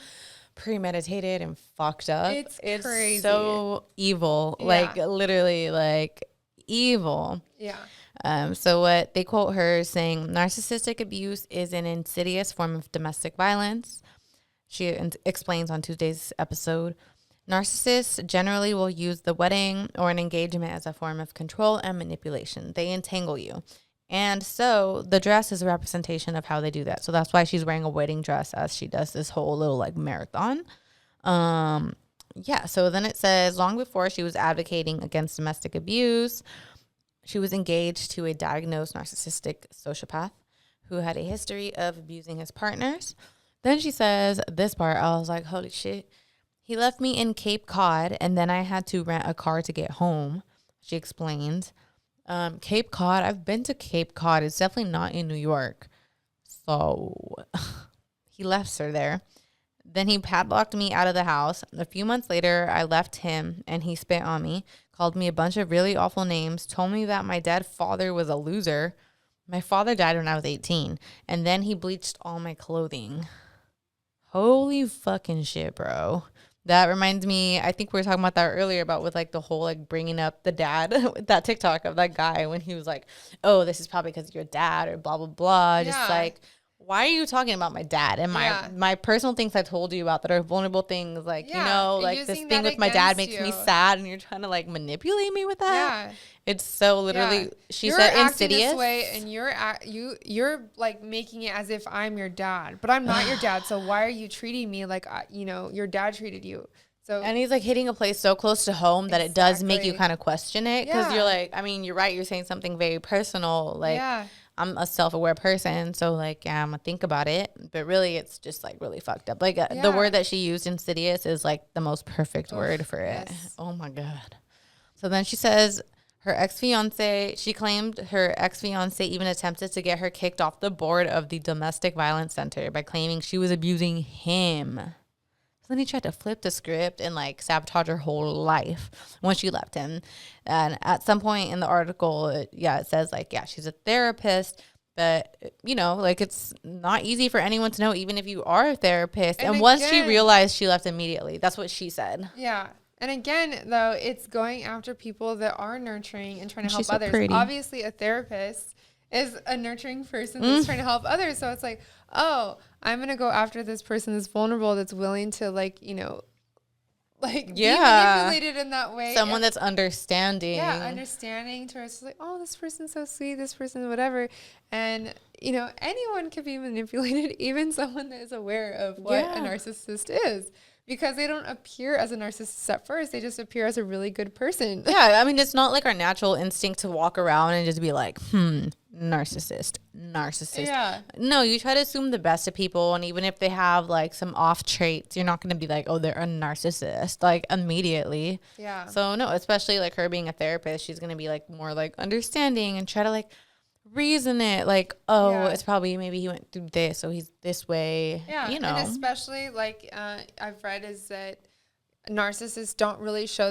premeditated and fucked up. It's crazy. So evil. Like literally like evil. So what they quote her saying, narcissistic abuse is an insidious form of domestic violence. She explains on Tuesday's episode, narcissists generally will use the wedding or an engagement as a form of control and manipulation. They entangle you. And so the dress is a representation of how they do that. So that's why she's wearing a wedding dress as she does this whole little like marathon. So then it says, long before she was advocating against domestic abuse, she was engaged to a diagnosed narcissistic sociopath who had a history of abusing his partners. Then she says this part, I was like, holy shit. He left me in Cape Cod, and then I had to rent a car to get home, she explained. Cape Cod, I've been to Cape Cod. It's definitely not in New York. So he left her there. Then he padlocked me out of the house. A few months later, I left him, and he spit on me, called me a bunch of really awful names, told me that my dead father was a loser. My father died when I was 18, and then he bleached all my clothing. Holy fucking shit, bro. That reminds me, I think we were talking about that earlier, about with like the whole like bringing up the dad, that TikTok of that guy when he was like, oh, this is probably because of your dad or blah, blah, blah. Just like, why are you talking about my dad and my personal things I told you about that are vulnerable things? Like, you know, like this thing with my dad makes me sad, and you're trying to like manipulate me with that. It's so literally, she said, insidious. This way, and you're like making it as if I'm your dad, but I'm not your dad. So why are you treating me like, your dad treated you? So, and he's like hitting a place so close to home that it does make you kind of question it. Because you're like, I mean, you're right. You're saying something very personal. Like, I'm a self-aware person, so like, I'm gonna think about it, but really it's just like really fucked up. Like the word that she used, insidious, is like the most perfect word for it. Oh my God. So then she says she claimed her ex-fiance even attempted to get her kicked off the board of the domestic violence center by claiming she was abusing him. So then he tried to flip the script and like sabotage her whole life when she left him. And at some point in the article, it says like, she's a therapist, but like it's not easy for anyone to know, even if you are a therapist. And once she realized, she left immediately. That's what she said. Yeah. And again, though, it's going after people that are nurturing and trying to help others. Pretty. Obviously, a therapist is a nurturing person that's trying to help others. So it's like, oh, I'm going to go after this person that's vulnerable, that's willing to be manipulated in that way. Someone that's understanding. Yeah, understanding to us. Like, oh, this person's so sweet, this person, whatever. And, anyone can be manipulated, even someone that is aware of what a narcissist is. Because they don't appear as a narcissist at first. They just appear as a really good person. Yeah, I mean, it's not like our natural instinct to walk around and just be like, narcissist. Yeah. No, you try to assume the best of people. And even if they have like some off traits, you're not going to be like, oh, they're a narcissist, like immediately. Yeah. So no, especially like her being a therapist, she's going to be like more like understanding and try to like reason it, like, it's probably maybe he went through this, so he's this way. And especially like I've read is that narcissists don't really show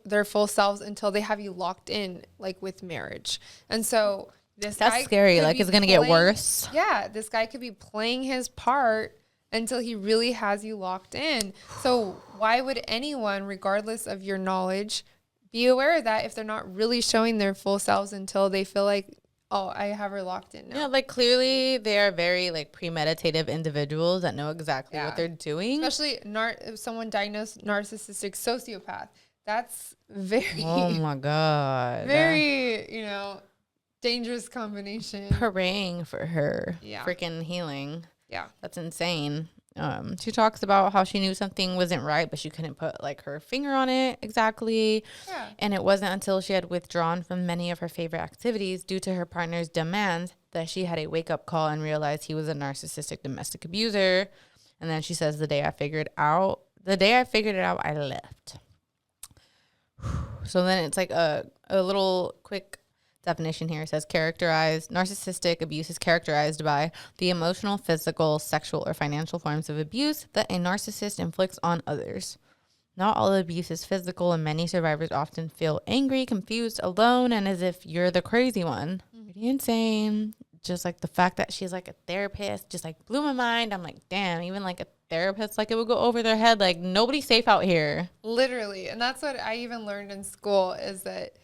their full selves until they have you locked in, like with marriage. And so that's scary. Like it's gonna get worse. This guy could be playing his part until he really has you locked in. So why would anyone, regardless of your knowledge, be aware of that if they're not really showing their full selves until they feel like, oh, I have her locked in now. Yeah, like clearly they are very like premeditative individuals that know exactly what they're doing. Especially someone diagnosed narcissistic sociopath. That's very, oh my God, very, you know, dangerous combination. Praying for her freaking healing. Yeah, that's insane. She talks about how she knew something wasn't right, but she couldn't put like her finger on it exactly. Yeah. And it wasn't until she had withdrawn from many of her favorite activities due to her partner's demands that she had a wake-up call and realized he was a narcissistic domestic abuser. And then she says, the day I figured it out, I left. So then it's like a little quick definition here. It says narcissistic abuse is characterized by the emotional, physical, sexual, or financial forms of abuse that a narcissist inflicts on others. Not all abuse is physical, and many survivors often feel angry, confused, alone, and as if you're the crazy one. Pretty insane. Just like the fact that she's like a therapist just like blew my mind. I'm like, damn, even like a therapist, like it would go over their head. Like nobody's safe out here. Literally. And that's what I even learned in school is that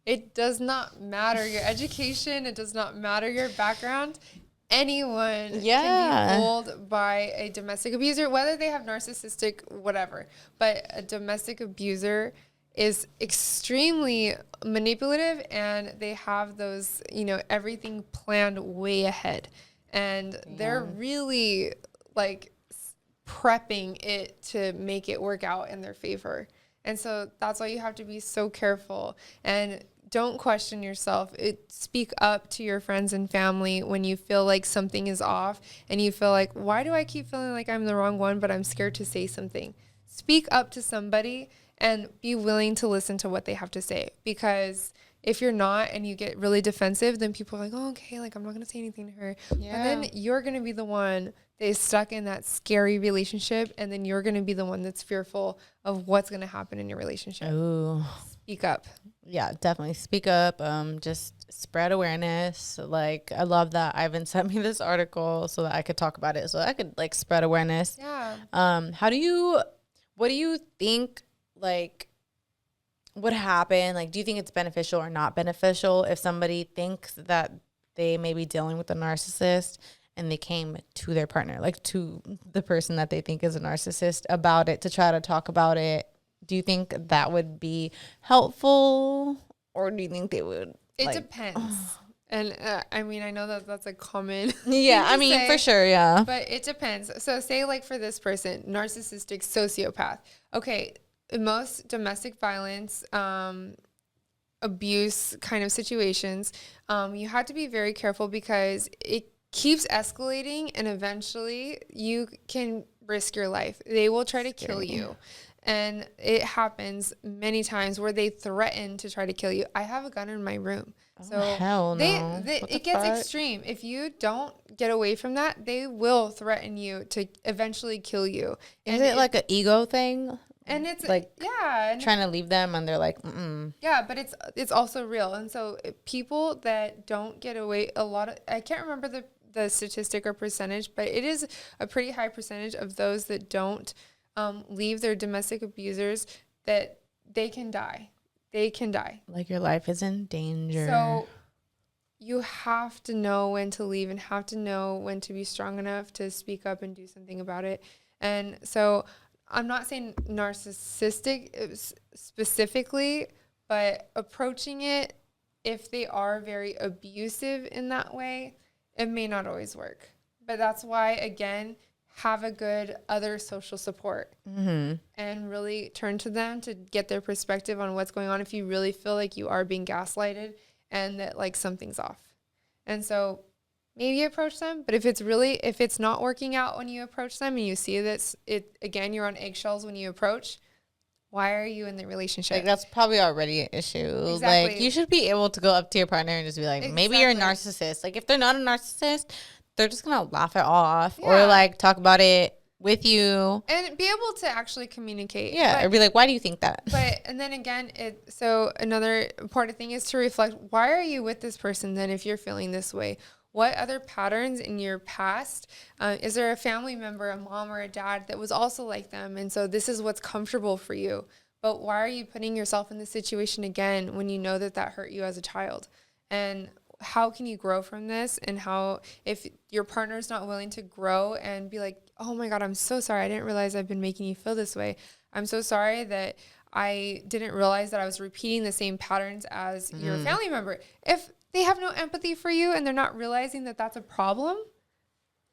it does not matter your education. It does not matter your background. Anyone can be fooled by a domestic abuser, whether they have narcissistic, whatever. But a domestic abuser is extremely manipulative, and they have those, you know, everything planned way ahead. And they're really like prepping it to make it work out in their favor. And so that's why you have to be so careful and don't question yourself. Speak up to your friends and family when you feel like something is off and you feel like, why do I keep feeling like I'm the wrong one, but I'm scared to say something? Speak up to somebody and be willing to listen to what they have to say. Because if you're not and you get really defensive, then people are like, oh, okay, like I'm not going to say anything to her. Yeah. And then you're going to be the one that is stuck in that scary relationship. And then you're going to be the one that's fearful of what's going to happen in your relationship. Ooh. Speak up. Yeah, definitely speak up. Just spread awareness. Like, I love that Ivan sent me this article so that I could talk about it, so that I could like spread awareness. Yeah. What do you think, like, would happen? Like, do you think it's beneficial or not beneficial if somebody thinks that they may be dealing with a narcissist and they came to their partner, like to the person that they think is a narcissist about it to try to talk about it? Do you think that would be helpful, or do you think they would? It depends. And I mean, I know that that's a common. Yeah, I mean, say, for sure, yeah. But it depends. So say like for this person, narcissistic sociopath. Okay, in most domestic violence, abuse kind of situations, you have to be very careful because it keeps escalating and eventually you can risk your life. They will try to kill you. And it happens many times where they threaten to try to kill you. I have a gun in my room. So hell no. It gets extreme. If you don't get away from that, they will threaten you to eventually kill you. Is it like an ego thing? And it's like, yeah, trying to leave them and they're like, mm-mm. Yeah, but it's also real. And so people that don't get away, I can't remember the statistic or percentage, but it is a pretty high percentage of those that don't leave their domestic abusers, that they can die. They can die. Like your life is in danger. So you have to know when to leave and have to know when to be strong enough to speak up and do something about it. And so I'm not saying narcissistic specifically, but approaching it, if they are very abusive in that way, it may not always work. But that's why, again, have a good other social support and really turn to them to get their perspective on what's going on if you really feel like you are being gaslighted and that like something's off. And so maybe approach them, but if it's not working out when you approach them and you see that you're on eggshells when you approach, why are you in the relationship? Like, that's probably already an issue. Exactly. Like, you should be able to go up to your partner and just be like, maybe you're a narcissist. Like, if they're not a narcissist, they're just going to laugh it off or like talk about it with you. And be able to actually communicate. Yeah. Or be like, why do you think that? And then again, so another part of the thing is to reflect, why are you with this person then if you're feeling this way? What other patterns in your past? Is there a family member, a mom or a dad that was also like them? And so this is what's comfortable for you. but why are you putting yourself in this situation again when you know that hurt you as a child? And how can you grow from this? And how, if your partner's not willing to grow and be like, oh my God, I'm so sorry. I didn't realize I've been making you feel this way. I'm so sorry that I didn't realize that I was repeating the same patterns as your family member. If they have no empathy for you and they're not realizing that that's a problem,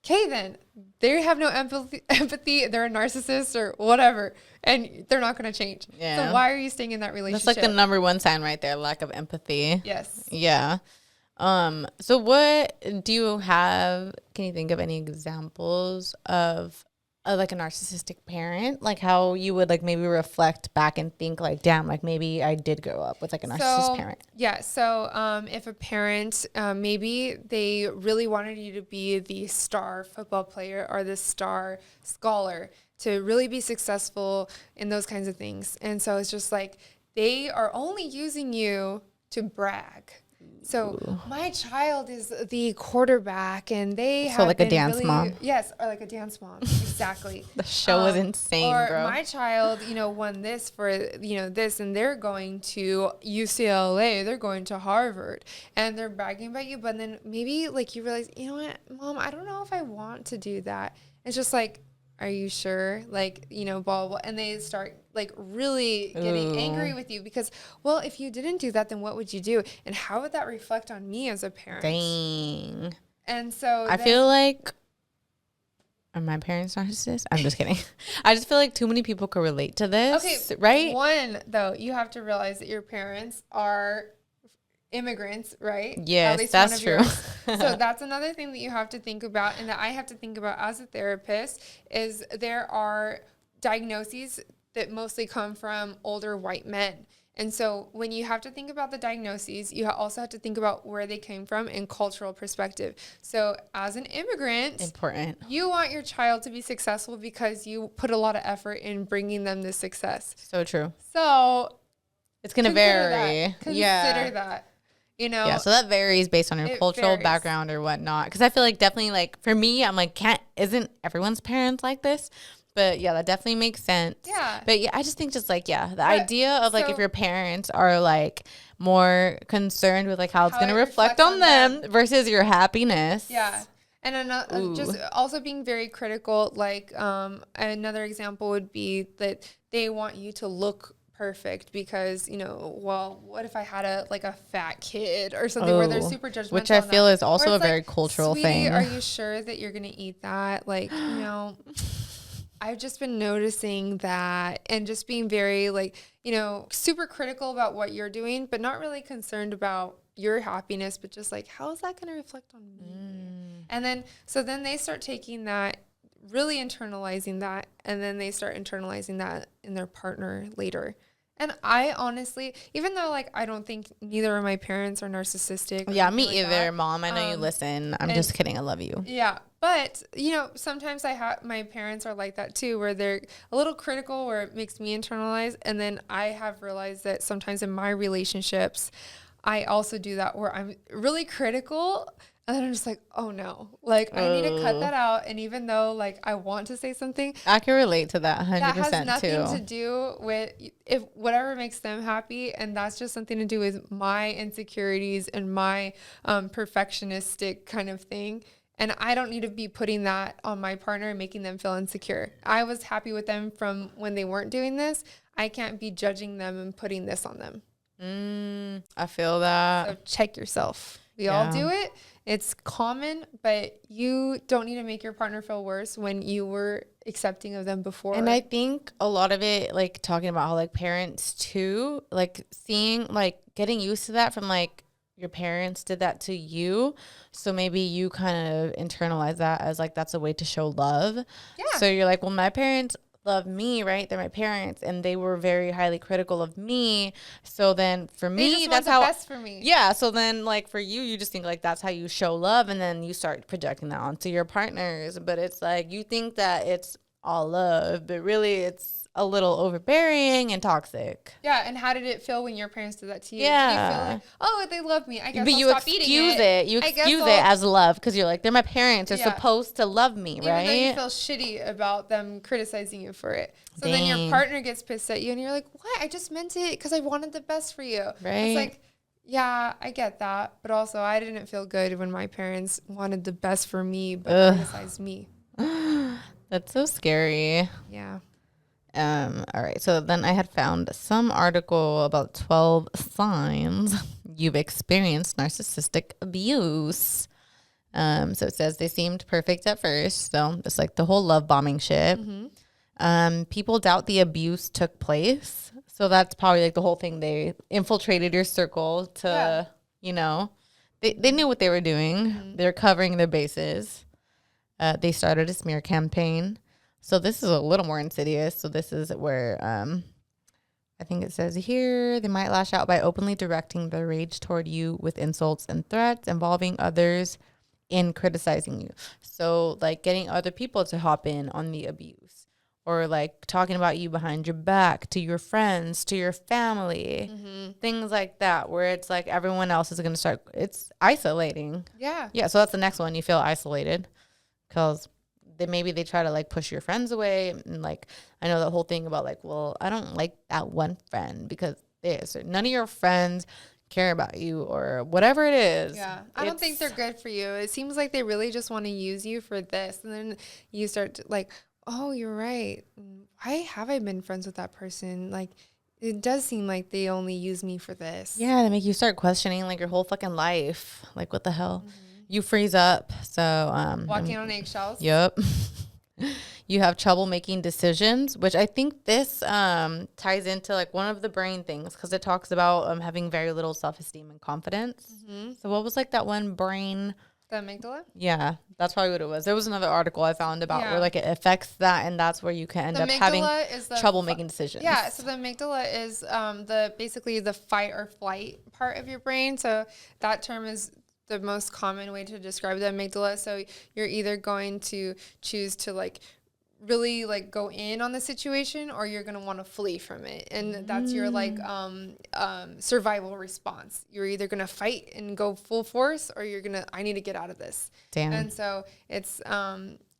okay, then they have no empathy. They're a narcissist or whatever, and they're not going to change. Yeah. So why are you staying in that relationship? That's like the number one sign right there, lack of empathy. Yes. Yeah. So what do you have? Can you think of any examples of like a narcissistic parent, like how you would like maybe reflect back and think like, damn, like maybe I did grow up with like a narcissist parent? Yeah. So if a parent, maybe they really wanted you to be the star football player or the star scholar, to really be successful in those kinds of things. And so it's just like, they are only using you to brag. So my child is the quarterback, and they have like a dance mom. Yes, or like a dance mom. Exactly. The show was insane, or bro. My child, won this for, this, and they're going to UCLA, they're going to Harvard, and they're bragging about you. But then maybe like you realize, you know what, Mom, I don't know if I want to do that. It's just like, are you sure? Like, blah, blah, blah. And they start like really getting angry with you because, well, if you didn't do that, then what would you do? And how would that reflect on me as a parent? Dang. And so I feel like, are my parents narcissists? I'm just kidding. I just feel like too many people could relate to this. Okay, right? One, though, you have to realize that your parents are immigrants, right? Yes, that's true. So that's another thing that you have to think about, and that I have to think about as a therapist, is there are diagnoses that mostly come from older white men. And so when you have to think about the diagnoses, you also have to think about where they came from in cultural perspective. So as an immigrant, important, you want your child to be successful because you put a lot of effort in bringing them this success. So true. So it's going to vary. Consider that. Yeah, so that varies based on your cultural background or whatnot. Because I feel like definitely, like, for me, I'm like, isn't everyone's parents like this? But yeah, that definitely makes sense. Yeah. But yeah, I just think the idea of like, if your parents are like more concerned with like how it's going to reflect on them versus your happiness. Yeah. And just also being very critical, like another example would be that they want you to look perfect because, well, what if I had a fat kid or something where they're super judgmental? Which I feel is also a very cultural thing. Are you sure that you're going to eat that? Like, I've just been noticing that, and just being very super critical about what you're doing, but not really concerned about your happiness, but just like, how is that going to reflect on me? And then, then they start taking that, really internalizing that, and then they start internalizing that in their partner later. And I honestly, even though I don't think neither of my parents are narcissistic. Yeah, me either, Mom. I know you listen. I'm just kidding. I love you. Yeah. But, sometimes my parents are like that too, where they're a little critical, where it makes me internalize. And then I have realized that sometimes in my relationships, I also do that, where I'm really critical. And then I'm just like, oh no, I need to cut that out. And even though I want to say something, I can relate to that 100% that has nothing to do with if whatever makes them happy. And that's just something to do with my insecurities and my perfectionistic kind of thing. And I don't need to be putting that on my partner and making them feel insecure. I was happy with them from when they weren't doing this. I can't be judging them and putting this on them. I feel that. So check yourself. We all do it. It's common, but you don't need to make your partner feel worse when you were accepting of them before. And I think a lot of it, talking about how parents too, seeing, getting used to that from your parents did that to you. So maybe you kind of internalize that as that's a way to show love. Yeah. So you're like, well, my parents love me, right? They're my parents, and they were very highly critical of me. So then for me, that's how best for me. Yeah. So then for you, you just think that's how you show love, and then you start projecting that onto your partners. But it's you think that it's all love, but really it's a little overbearing and toxic. Yeah, and how did it feel when your parents did that to you? Yeah. Did you feel like, oh, they love me, I guess But I'll you stop eating it. You excuse it as love because you're like, they're my parents. They're supposed to love me, right? Even though you feel shitty about them criticizing you for it. So then your partner gets pissed at you and you're like, what? I just meant it because I wanted the best for you. Right. It's like, yeah, I get that. But also I didn't feel good when my parents wanted the best for me but criticized me. That's so scary. Yeah. All right. So then I had found some article about 12 signs you've experienced narcissistic abuse. So it says they seemed perfect at first. So it's like the whole love bombing shit. People doubt the abuse took place. So that's probably like the whole thing. They infiltrated your circle to, you know, they knew what they were doing. They're covering their bases. They started a smear campaign. So this is a little more insidious. So this is where I think it says here, they might lash out by openly directing their rage toward you with insults and threats, involving others in criticizing you. So like getting other people to hop in on the abuse, or like talking about you behind your back to your friends, to your family, things like that, where it's like everyone else is going to start, it's isolating. Yeah. Yeah. So that's the next one. You feel isolated because maybe they try to like push your friends away. And like, I know the whole thing about like, well, I don't like that one friend because none of your friends care about you or whatever it is. Yeah. I don't think they're good for you. It seems like they really just want to use you for this. And then you start to like, oh, you're right. Why have I been friends with that person? Like, it does seem like they only use me for this. Yeah. They make you start questioning like your whole fucking life. Like, what the hell? You freeze up. So, walking on eggshells. Yep. You have trouble making decisions, which I think this ties into like one of the brain things because it talks about having very little self-esteem and confidence. So what was like that one brain? The amygdala? Yeah, that's probably what it was. There was another article I found about where like it affects that, and that's where you can end up having trouble making decisions. Yeah, so the amygdala is basically the fight or flight part of your brain. So that term is the most common way to describe the amygdala. So you're either going to choose to like really like go in on the situation, or you're going to want to flee from it. And that's your like survival response. You're either going to fight and go full force, or you're going to, I need to get out of this. Damn. And so it's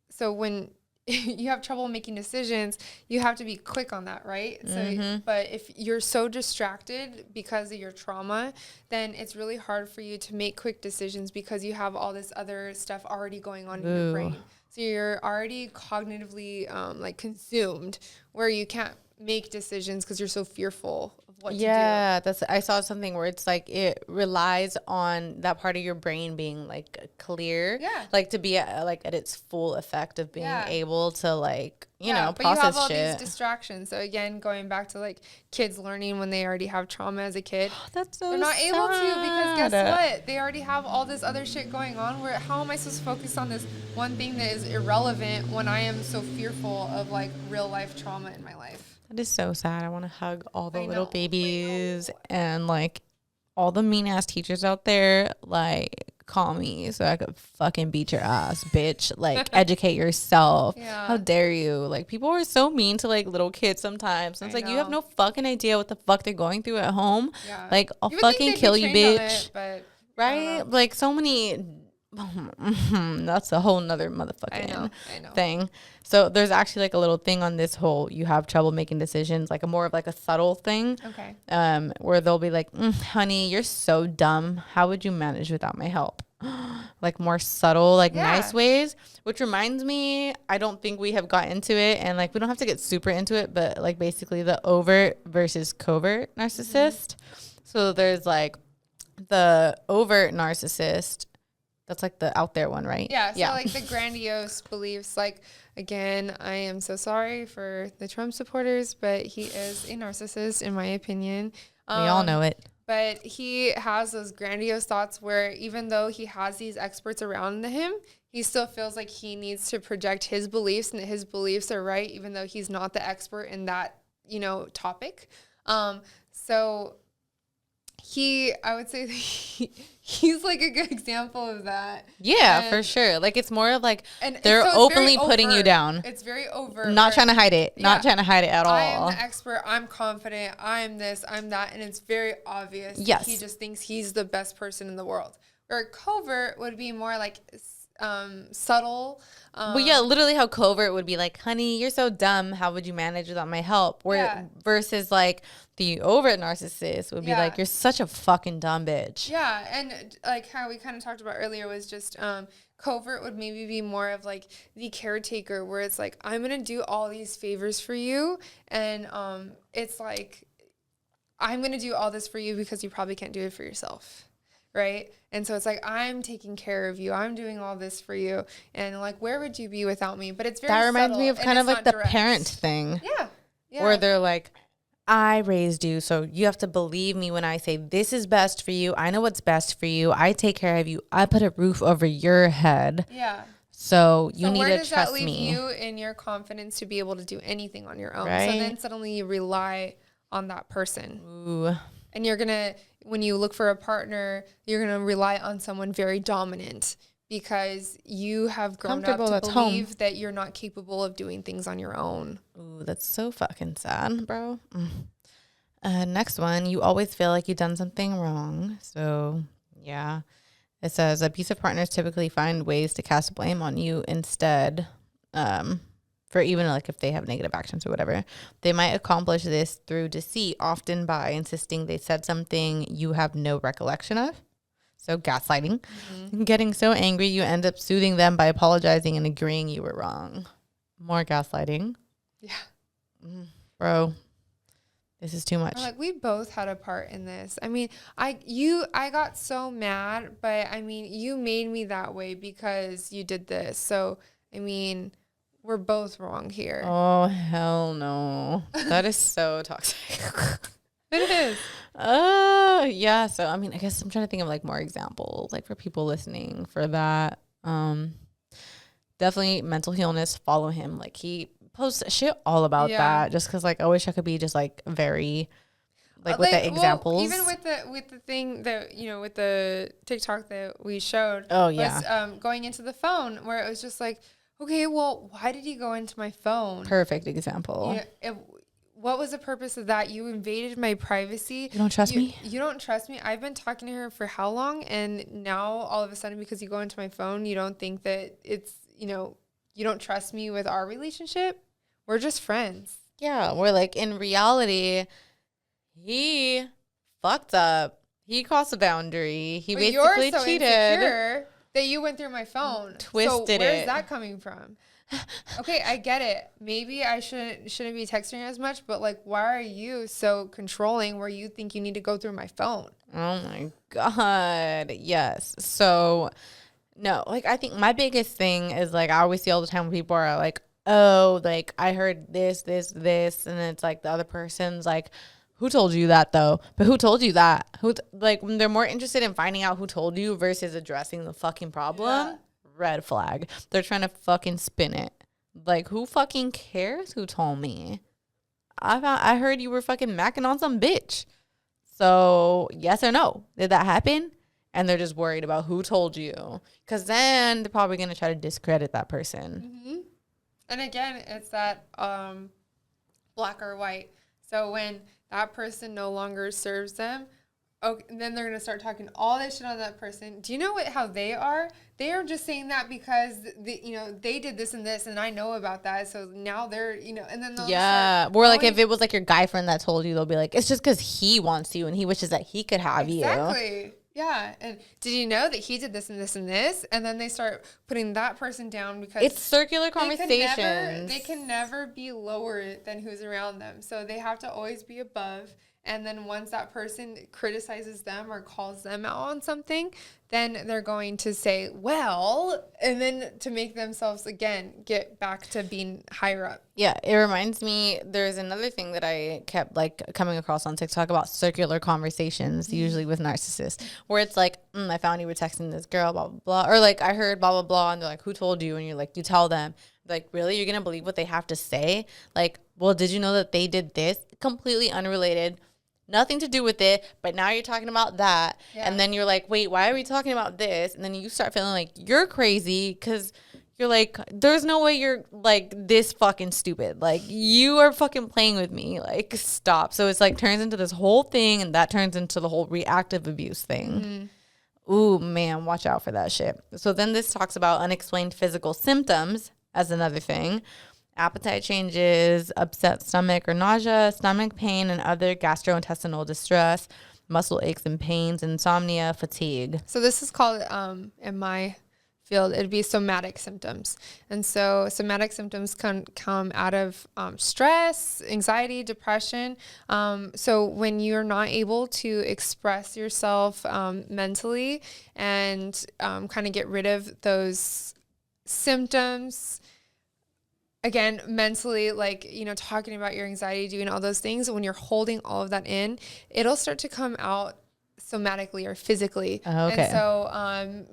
so when you have trouble making decisions, you have to be quick on that, right? So, but if you're so distracted because of your trauma, then it's really hard for you to make quick decisions because you have all this other stuff already going on in your brain. So you're already cognitively like consumed, where you can't make decisions because you're so fearful of what to do. Yeah, I saw something where it's like it relies on that part of your brain being like clear, like to be at its full effect of being able to like you know process shit. But you have all these distractions. So again, going back to like kids learning when they already have trauma as a kid, that's so they're not sad. able to because guess what? They already have all this other shit going on. Where how am I supposed to focus on this one thing that is irrelevant when I am so fearful of like real life trauma in my life? That is so sad. I want to hug all the little babies and like all the mean ass teachers out there. Like, call me so I could fucking beat your ass, bitch. Like, educate yourself. How dare you? Like, people are so mean to like little kids sometimes. And it's like, you have no fucking idea what the fuck they're going through at home. Like, I'll fucking kill you, bitch. Right? Like, so many. That's a whole nother motherfucking thing. So there's actually like a little thing on this whole you have trouble making decisions, like a more of like a subtle thing. Where they'll be like, honey, you're so dumb. How would you manage without my help? Like more subtle, like nice ways. Which reminds me, I don't think we have got into it, and like we don't have to get super into it, but like basically the overt versus covert narcissist. So there's like the overt narcissist. That's like the out there one, right? Yeah. So like the grandiose beliefs, like, again, I am so sorry for the Trump supporters, but he is a narcissist in my opinion. We all know it. But he has those grandiose thoughts where even though he has these experts around him, he still feels like he needs to project his beliefs and that his beliefs are right, even though he's not the expert in that, you know, topic. So I would say he's like a good example of that. Yeah, for sure. Like, it's more of like they're so openly putting you down. It's very overt. Not trying to hide it. Yeah. Not trying to hide it at all. I am the expert. I'm confident. I'm this. I'm that. And it's very obvious. Yes. He just thinks he's the best person in the world. Or covert would be more like subtle. Well, yeah, literally how covert would be like, honey, you're so dumb. How would you manage without my help? Versus like the overt narcissist would be like, you're such a fucking dumb bitch. Yeah. And like how we kind of talked about earlier was just covert would maybe be more of like the caretaker, where it's like, I'm going to do all these favors for you. And it's like, I'm going to do all this for you because you probably can't do it for yourself. Right. And so it's like, I'm taking care of you. I'm doing all this for you. And like, where would you be without me? But it's very That reminds subtle, me of kind of like the parent thing. Yeah. Where they're like, I raised you, so you have to believe me when I say this is best for you. I know what's best for you. I take care of you. I put a roof over your head. Yeah. So you need to trust me. Where does that leave you in your confidence to be able to do anything on your own? Right? So then suddenly you rely on that person. Ooh. And you're going to, when you look for a partner, you're going to rely on someone very dominant because you have grown up to believe that you're not capable of doing things on your own. Ooh, that's so fucking sad, bro. Next one, you always feel like you've done something wrong. So, yeah. It says abusive partners typically find ways to cast blame on you instead, for even like if they have negative actions or whatever. They might accomplish this through deceit, often by insisting they said something you have no recollection of. So gaslighting. Mm-hmm. Getting so angry, you end up soothing them by apologizing and agreeing you were wrong. More gaslighting. Yeah. Bro, this is too much. Like, we both had a part in this. I mean, I got so mad, but I mean, you made me that way because you did this. So, I mean, we're both wrong here. Oh, hell no. That is so toxic. It is. Yeah. So, I mean, I guess I'm trying to think of like more examples, like for people listening for that. Definitely mental illness. Follow him. Like, he posts shit all about that just because like I wish I could be just like very like with the examples. Well, even with the thing that, you know, with the TikTok that we showed. Oh, yeah. Was going into the phone where it was just like, okay, well, why did he go into my phone? Perfect example. What was the purpose of that? You invaded my privacy. You don't trust me? You don't trust me? I've been talking to her for how long? And now all of a sudden, because you go into my phone, you don't think that it's, you know, you don't trust me with our relationship? We're just friends. Yeah. We're like, in reality, he fucked up. He crossed a boundary. He basically you're so cheated. Insecure that you went through my phone. Twisted so where's that coming from? Okay, I get it. Maybe I shouldn't be texting as much, but like, why are you so controlling where you think you need to go through my phone? Oh my God. Yes. So no, like I think my biggest thing is like I always see all the time when people are like, oh, like I heard this, and then it's like the other person's like, who told you that though? But who told you that? Like when they're more interested in finding out who told you versus addressing the fucking problem. Yeah. Red flag. They're trying to fucking spin it. Like, who fucking cares who told me? I heard you were fucking macking on some bitch. So, yes or no? Did that happen? And they're just worried about who told you. Because then they're probably going to try to discredit that person. Mm-hmm. And again, it's that black or white. So when that person no longer serves them, okay, then they're going to start talking all this shit on that person. Do you know how they are? They are just saying that because, they did this and this, and I know about that. So now they're, and then they'll or like if it was like your guy friend that told you, they'll be like, it's just because he wants you and he wishes that he could have you. Exactly. Yeah. And did you know that he did this and this and this? And then they start putting that person down because it's circular conversations. They can never be lower than who's around them. So they have to always be above. And then once that person criticizes them or calls them out on something, then they're going to say, well, and then to make themselves, again, get back to being higher up. Yeah, it reminds me, there's another thing that I kept like coming across on TikTok about circular conversations, usually with narcissists, where it's like, I found you were texting this girl, blah, blah, blah. Or like, I heard blah, blah, blah. And they're like, who told you? And you're like, you tell them. Like, really? You're going to believe what they have to say? Like, well, did you know that they did this? Completely unrelated. nothing to do with it, but now you're talking about that. Yeah. And then you're like, wait, why are we talking about this? And then you start feeling like you're crazy because you're like, there's no way you're like this fucking stupid. Like, you are fucking playing with me. Like, stop. So it's like turns into this whole thing, and that turns into the whole reactive abuse thing. Ooh, man, watch out for that shit. So then this talks about unexplained physical symptoms as another thing. Appetite changes, upset stomach or nausea, stomach pain and other gastrointestinal distress, muscle aches and pains, insomnia, fatigue. So this is called, in my field, it'd be somatic symptoms. And so somatic symptoms can come out of stress, anxiety, depression. So when you're not able to express yourself mentally and kind of get rid of those symptoms, again, mentally, like, you know, talking about your anxiety, doing all those things, when you're holding all of that in, it'll start to come out somatically or physically. Okay. And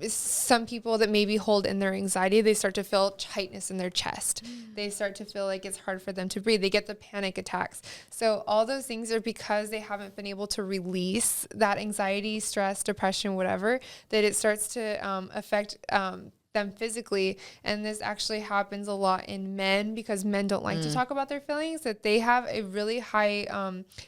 so some people that maybe hold in their anxiety, they start to feel tightness in their chest. They start to feel like it's hard for them to breathe. They get the panic attacks. So all those things are because they haven't been able to release that anxiety, stress, depression, whatever, that it starts to affect them physically. And this actually happens a lot in men because men don't like to talk about their feelings, that they have a really high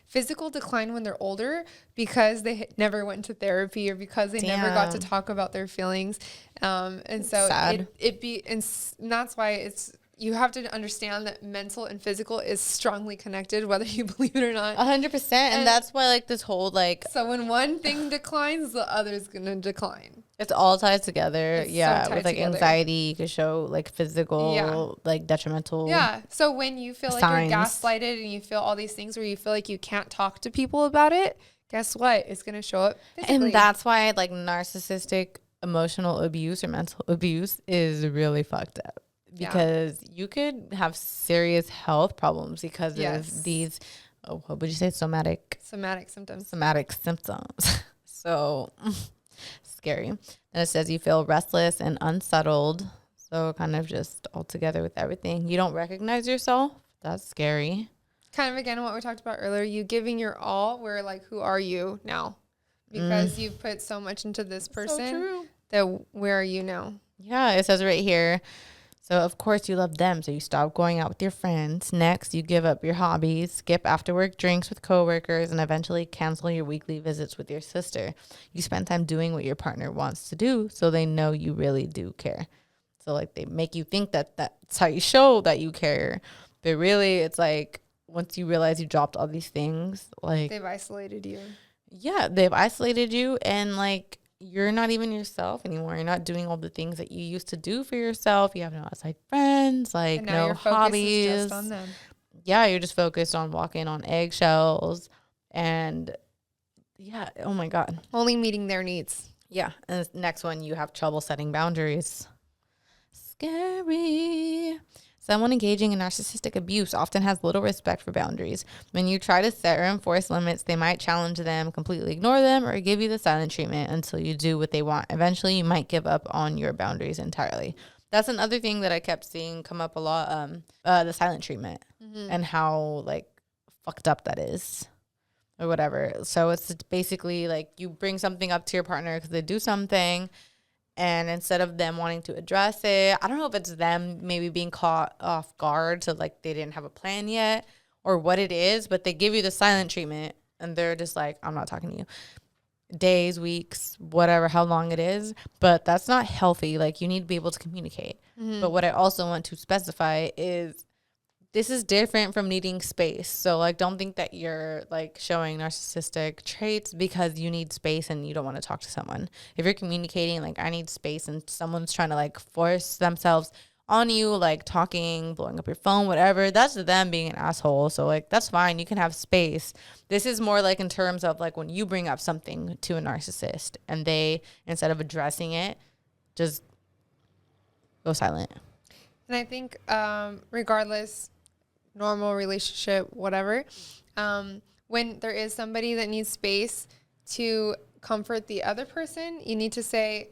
physical decline when they're older because they never went to therapy or because they never got to talk about their feelings. And so and that's why you have to understand that mental and physical is strongly connected, whether you believe it or not. 100%. And that's why, like, this whole, like... So when one thing declines, the other is going to decline. It's all tied together. It's so tied with, like, together. anxiety, you could show, like, physical, like, detrimental So when you feel signs. like you're gaslighted and you feel all these things where you feel like you can't talk to people about it, guess what? It's going to show up physically. And that's why, like, narcissistic emotional abuse or mental abuse is really fucked up. Because you could have serious health problems because of these, what would you say, somatic symptoms. Somatic symptoms. So scary. And it says you feel restless and unsettled. So kind of just all together with everything. You don't recognize yourself. That's scary. Kind of again what we talked about earlier. You giving your all. Where like, who are you now? Because you've put so much into this person. So true. That where are you now? Yeah, it says right here. So, of course, you love them, so you stop going out with your friends. Next, you give up your hobbies, skip after-work drinks with coworkers, and eventually cancel your weekly visits with your sister. You spend time doing what your partner wants to do, so they know you really do care. So, like, they make you think that that's how you show that you care. But really, it's like, once you realize you dropped all these things, like... They've isolated you. Yeah, they've isolated you, and, like... You're not even yourself anymore. You're not doing all the things that you used to do for yourself. You have no outside friends, like and now no your hobbies. Focus is just on them. Yeah, you're just focused on walking on eggshells. And yeah, oh my God. Only meeting their needs. Yeah. And the next one, you have trouble setting boundaries. Scary. Someone engaging in narcissistic abuse often has little respect for boundaries. When you try to set or enforce limits, they might challenge them, completely ignore them, or give you the silent treatment until you do what they want. Eventually, you might give up on your boundaries entirely. That's another thing that I kept seeing come up a lot, the silent treatment and how, like, fucked up that is or whatever. So it's basically, like, you bring something up to your partner because they do something, and instead of them wanting to address it, I don't know if it's them maybe being caught off guard, so like they didn't have a plan yet or what it is, but they give you the silent treatment and they're just like, I'm not talking to you. Days, weeks, whatever, how long it is. But that's not healthy. Like, you need to be able to communicate. But what I also want to specify is this is different from needing space. So, like, don't think that you're, like, showing narcissistic traits because you need space and you don't want to talk to someone. If you're communicating, like, I need space, and someone's trying to, like, force themselves on you, like, talking, blowing up your phone, whatever, that's them being an asshole. So, like, that's fine. You can have space. This is more, like, in terms of, like, when you bring up something to a narcissist and they, instead of addressing it, just go silent. And I think regardless, normal relationship, whatever, when there is somebody that needs space to comfort the other person, you need to say,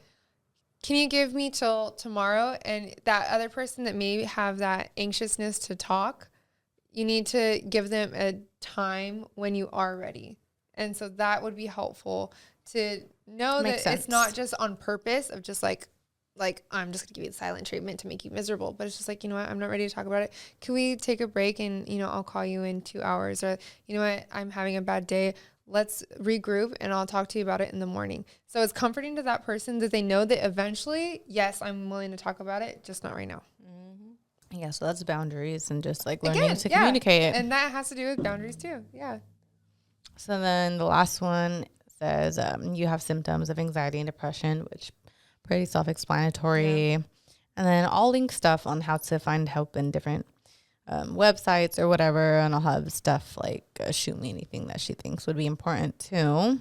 can you give me till tomorrow? And that other person that may have that anxiousness to talk, you need to give them a time when you are ready. And so that would be helpful to know Makes that sense. it's not just on purpose of just like I'm just gonna give you the silent treatment to make you miserable, but it's just like, you know what, I'm not ready to talk about it. Can we take a break and, you know, I'll call you in 2 hours, or, you know what, I'm having a bad day. Let's regroup and I'll talk to you about it in the morning. So it's comforting to that person that they know that eventually, yes, I'm willing to talk about it, just not right now. Yeah, so that's boundaries and just like learning to communicate. And that has to do with boundaries too. Yeah. So then the last one says you have symptoms of anxiety and depression, which pretty self-explanatory. Yeah. And then I'll link stuff on how to find help in different websites or whatever. And I'll have stuff like shoot me anything that she thinks would be important too.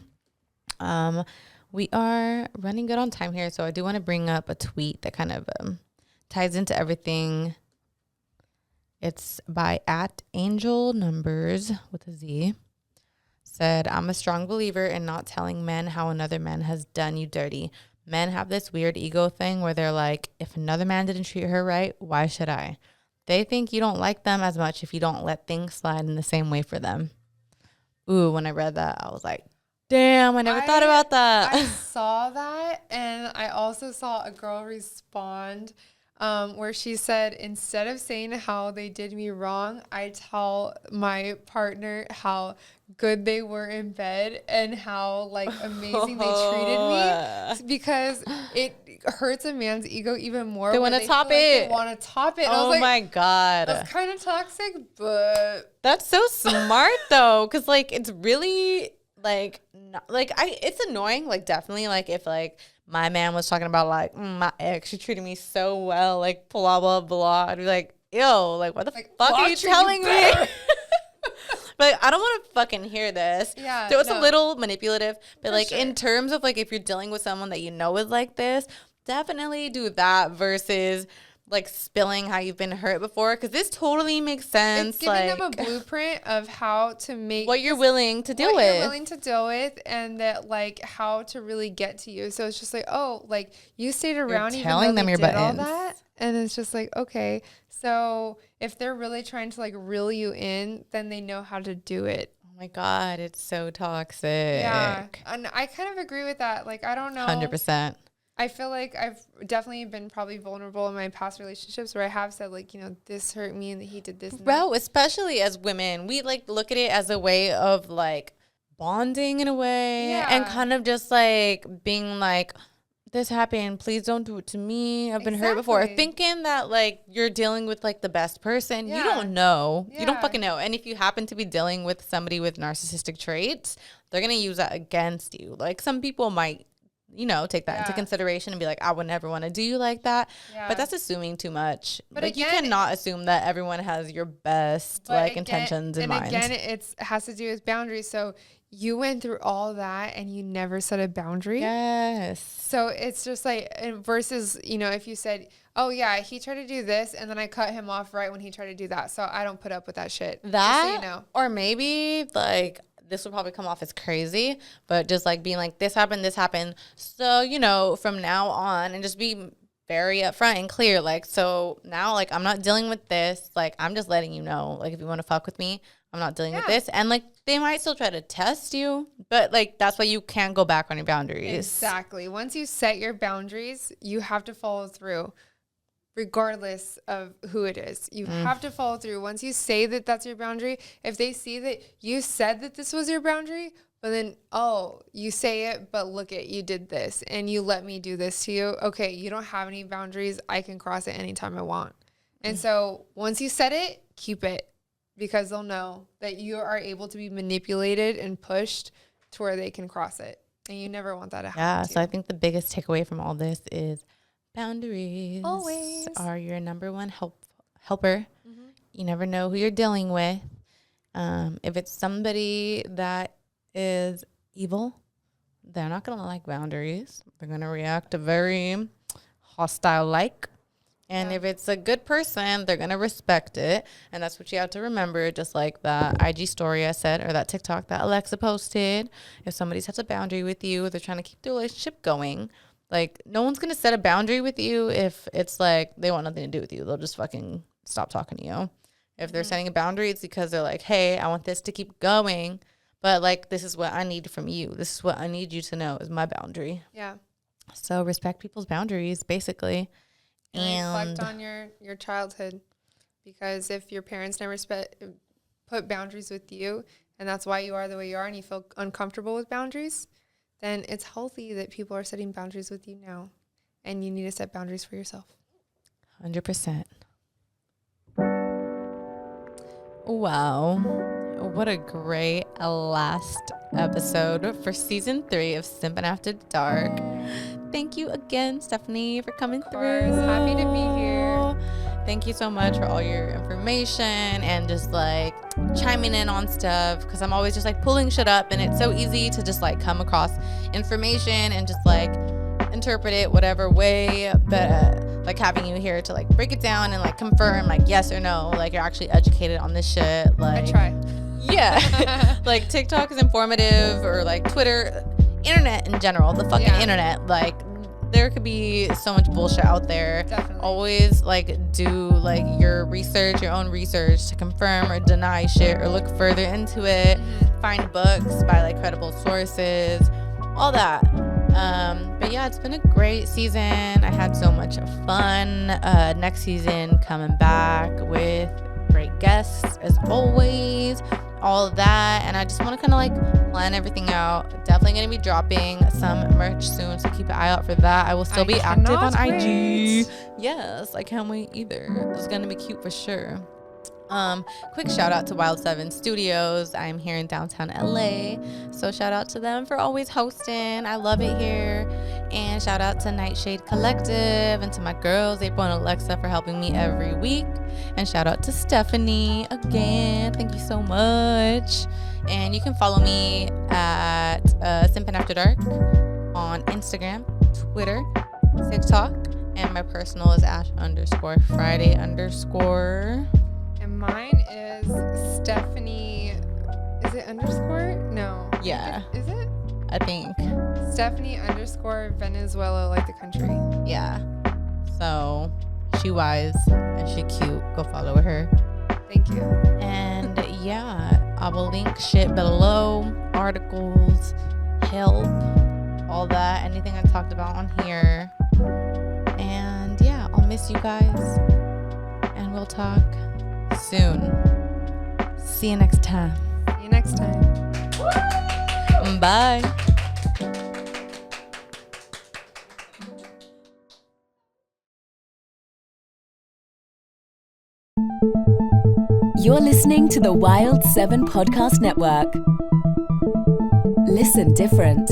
We are running good on time here. So I do want to bring up a tweet that kind of ties into everything. It's by @angelnumbers with a Z. Said, I'm a strong believer in not telling men how another man has done you dirty. Men have this weird ego thing where they're like, if another man didn't treat her right, why should I? They think you don't like them as much if you don't let things slide in the same way for them. Ooh, when I read that, I was like, damn, I never thought about that. I saw that, and I also saw a girl respond where she said, instead of saying how they did me wrong, I tell my partner how good they were in bed and how like amazing they treated me, because it hurts a man's ego even more. They want to top it. They want to top it. And oh my God. That's kind of toxic, but that's so smart though. Cause like, it's really like, not, like it's annoying. Like definitely like if like my man was talking about like my ex, she treated me so well, like blah, blah, blah. I'd be like, ew, like what the fuck are you telling me? But I don't want to fucking hear this. Yeah. So it's a little manipulative. But like in terms of like if you're dealing with someone that you know is like this, definitely do that versus like spilling how you've been hurt before. Because this totally makes sense. It's giving them a blueprint of how to make what you're willing to deal with. What you're willing to deal with, and that like how to really get to you. So it's just like, oh, like you stayed around even though they did all that. And it's just like, okay, so if they're really trying to like reel you in, then they know how to do it. Oh my God, it's so toxic. Yeah, and I kind of agree with that. Like, I don't know. 100%. I feel like I've definitely been probably vulnerable in my past relationships where I have said like, you know, this hurt me and he did this. Bro, especially as women, we like look at it as a way of like bonding in a way, and kind of just like being like, this happened, please don't do it to me, I've been hurt before, thinking that like you're dealing with like the best person. You don't know. You don't fucking know. And if you happen to be dealing with somebody with narcissistic traits, they're gonna use that against you. Like some people might, you know, take that into consideration and be like, I would never want to do you like that. But that's assuming too much. But like, again, you cannot assume that everyone has your best like intentions in mind. And again, it has to do with boundaries. So you went through all that and you never set a boundary. Yes. So it's just like, versus, you know, if you said, oh yeah, he tried to do this and then I cut him off right when he tried to do that. So I don't put up with that shit. That, so you know. Or maybe like, this would probably come off as crazy, but just like being like, this happened. So, you know, from now on, and just be very upfront and clear. Like, so now, like, I'm not dealing with this. Like, I'm just letting you know, like, if you want to fuck with me, I'm not dealing with this. And like, they might still try to test you, but like, that's why you can't go back on your boundaries. Exactly. Once you set your boundaries, you have to follow through. Regardless of who it is, you have to follow through. Once you say that that's your boundary, if they see that you said that this was your boundary, but then, oh, you say it, but look at, you did this and you let me do this to you. Okay, you don't have any boundaries. I can cross it anytime I want. And so once you set it, keep it, because they'll know that you are able to be manipulated and pushed to where they can cross it. And you never want that to happen. Yeah, so I think the biggest takeaway from all this is boundaries always are your number one helper. You never know who you're dealing with. If it's somebody that is evil, they're not going to like boundaries. They're going to react very hostile like. And if it's a good person, they're going to respect it. And that's what you have to remember, just like that IG story I said, or that TikTok that Alexa posted. If somebody sets a boundary with you, they're trying to keep the relationship going. Like, no one's going to set a boundary with you if it's like they want nothing to do with you. They'll just fucking stop talking to you. If they're setting a boundary, it's because they're like, hey, I want this to keep going, But like, this is what I need from you. This is what I need you to know is my boundary. Yeah. So respect people's boundaries, basically. And reflect on your childhood, because if your parents never put boundaries with you, and that's why you are the way you are, and you feel uncomfortable with boundaries, then it's healthy that people are setting boundaries with you now, and you need to set boundaries for yourself. 100%. Wow. What a great last episode for season 3 of Simpin After Dark. Thank you again, Stephanie, for coming through. Happy to be here. Thank you so much for all your information and just like chiming in on stuff, because I'm always just like pulling shit up, and it's so easy to just like come across information and just like interpret it whatever way, but like having you here to like break it down and like confirm like yes or no, like you're actually educated on this shit. Like I try. Yeah. Like TikTok is informative, or like Twitter, internet in general, the fucking internet, like there could be so much bullshit out there. Definitely. Always like do like your research, your own research to confirm or deny shit, or look further into it. Find books by like credible sources, all that. But yeah, it's been a great season. I had so much fun. Next season coming back with great guests as always, all of that. And I just want to kind of like plan everything out. Definitely going to be dropping some merch soon, so keep an eye out for that. I will still be active on IG. Yes, I can't wait either. It's going to be cute for sure. Quick shout out to Wild 7 Studios. I'm here in downtown LA, so shout out to them for always hosting. I love it here. And shout out to Nightshade Collective and to my girls April and Alexa for helping me every week. And shout out to Stephanie again. Thank you so much. And you can follow me at Simpin After Dark on Instagram, Twitter, TikTok, and my personal is Ash_Friday_. Mine is Stephanie. Is it underscore? No. Yeah. Is it? I think. Stephanie_Venezuela, like the country. Yeah. So she wise and she cute. Go follow her. Thank you. And yeah, I will link shit below. Articles, help, all that. Anything I talked about on here. And yeah, I'll miss you guys. And we'll talk soon. See you next time. See you next time. Bye. You're listening to the Wild 7 Podcast Network. Listen different.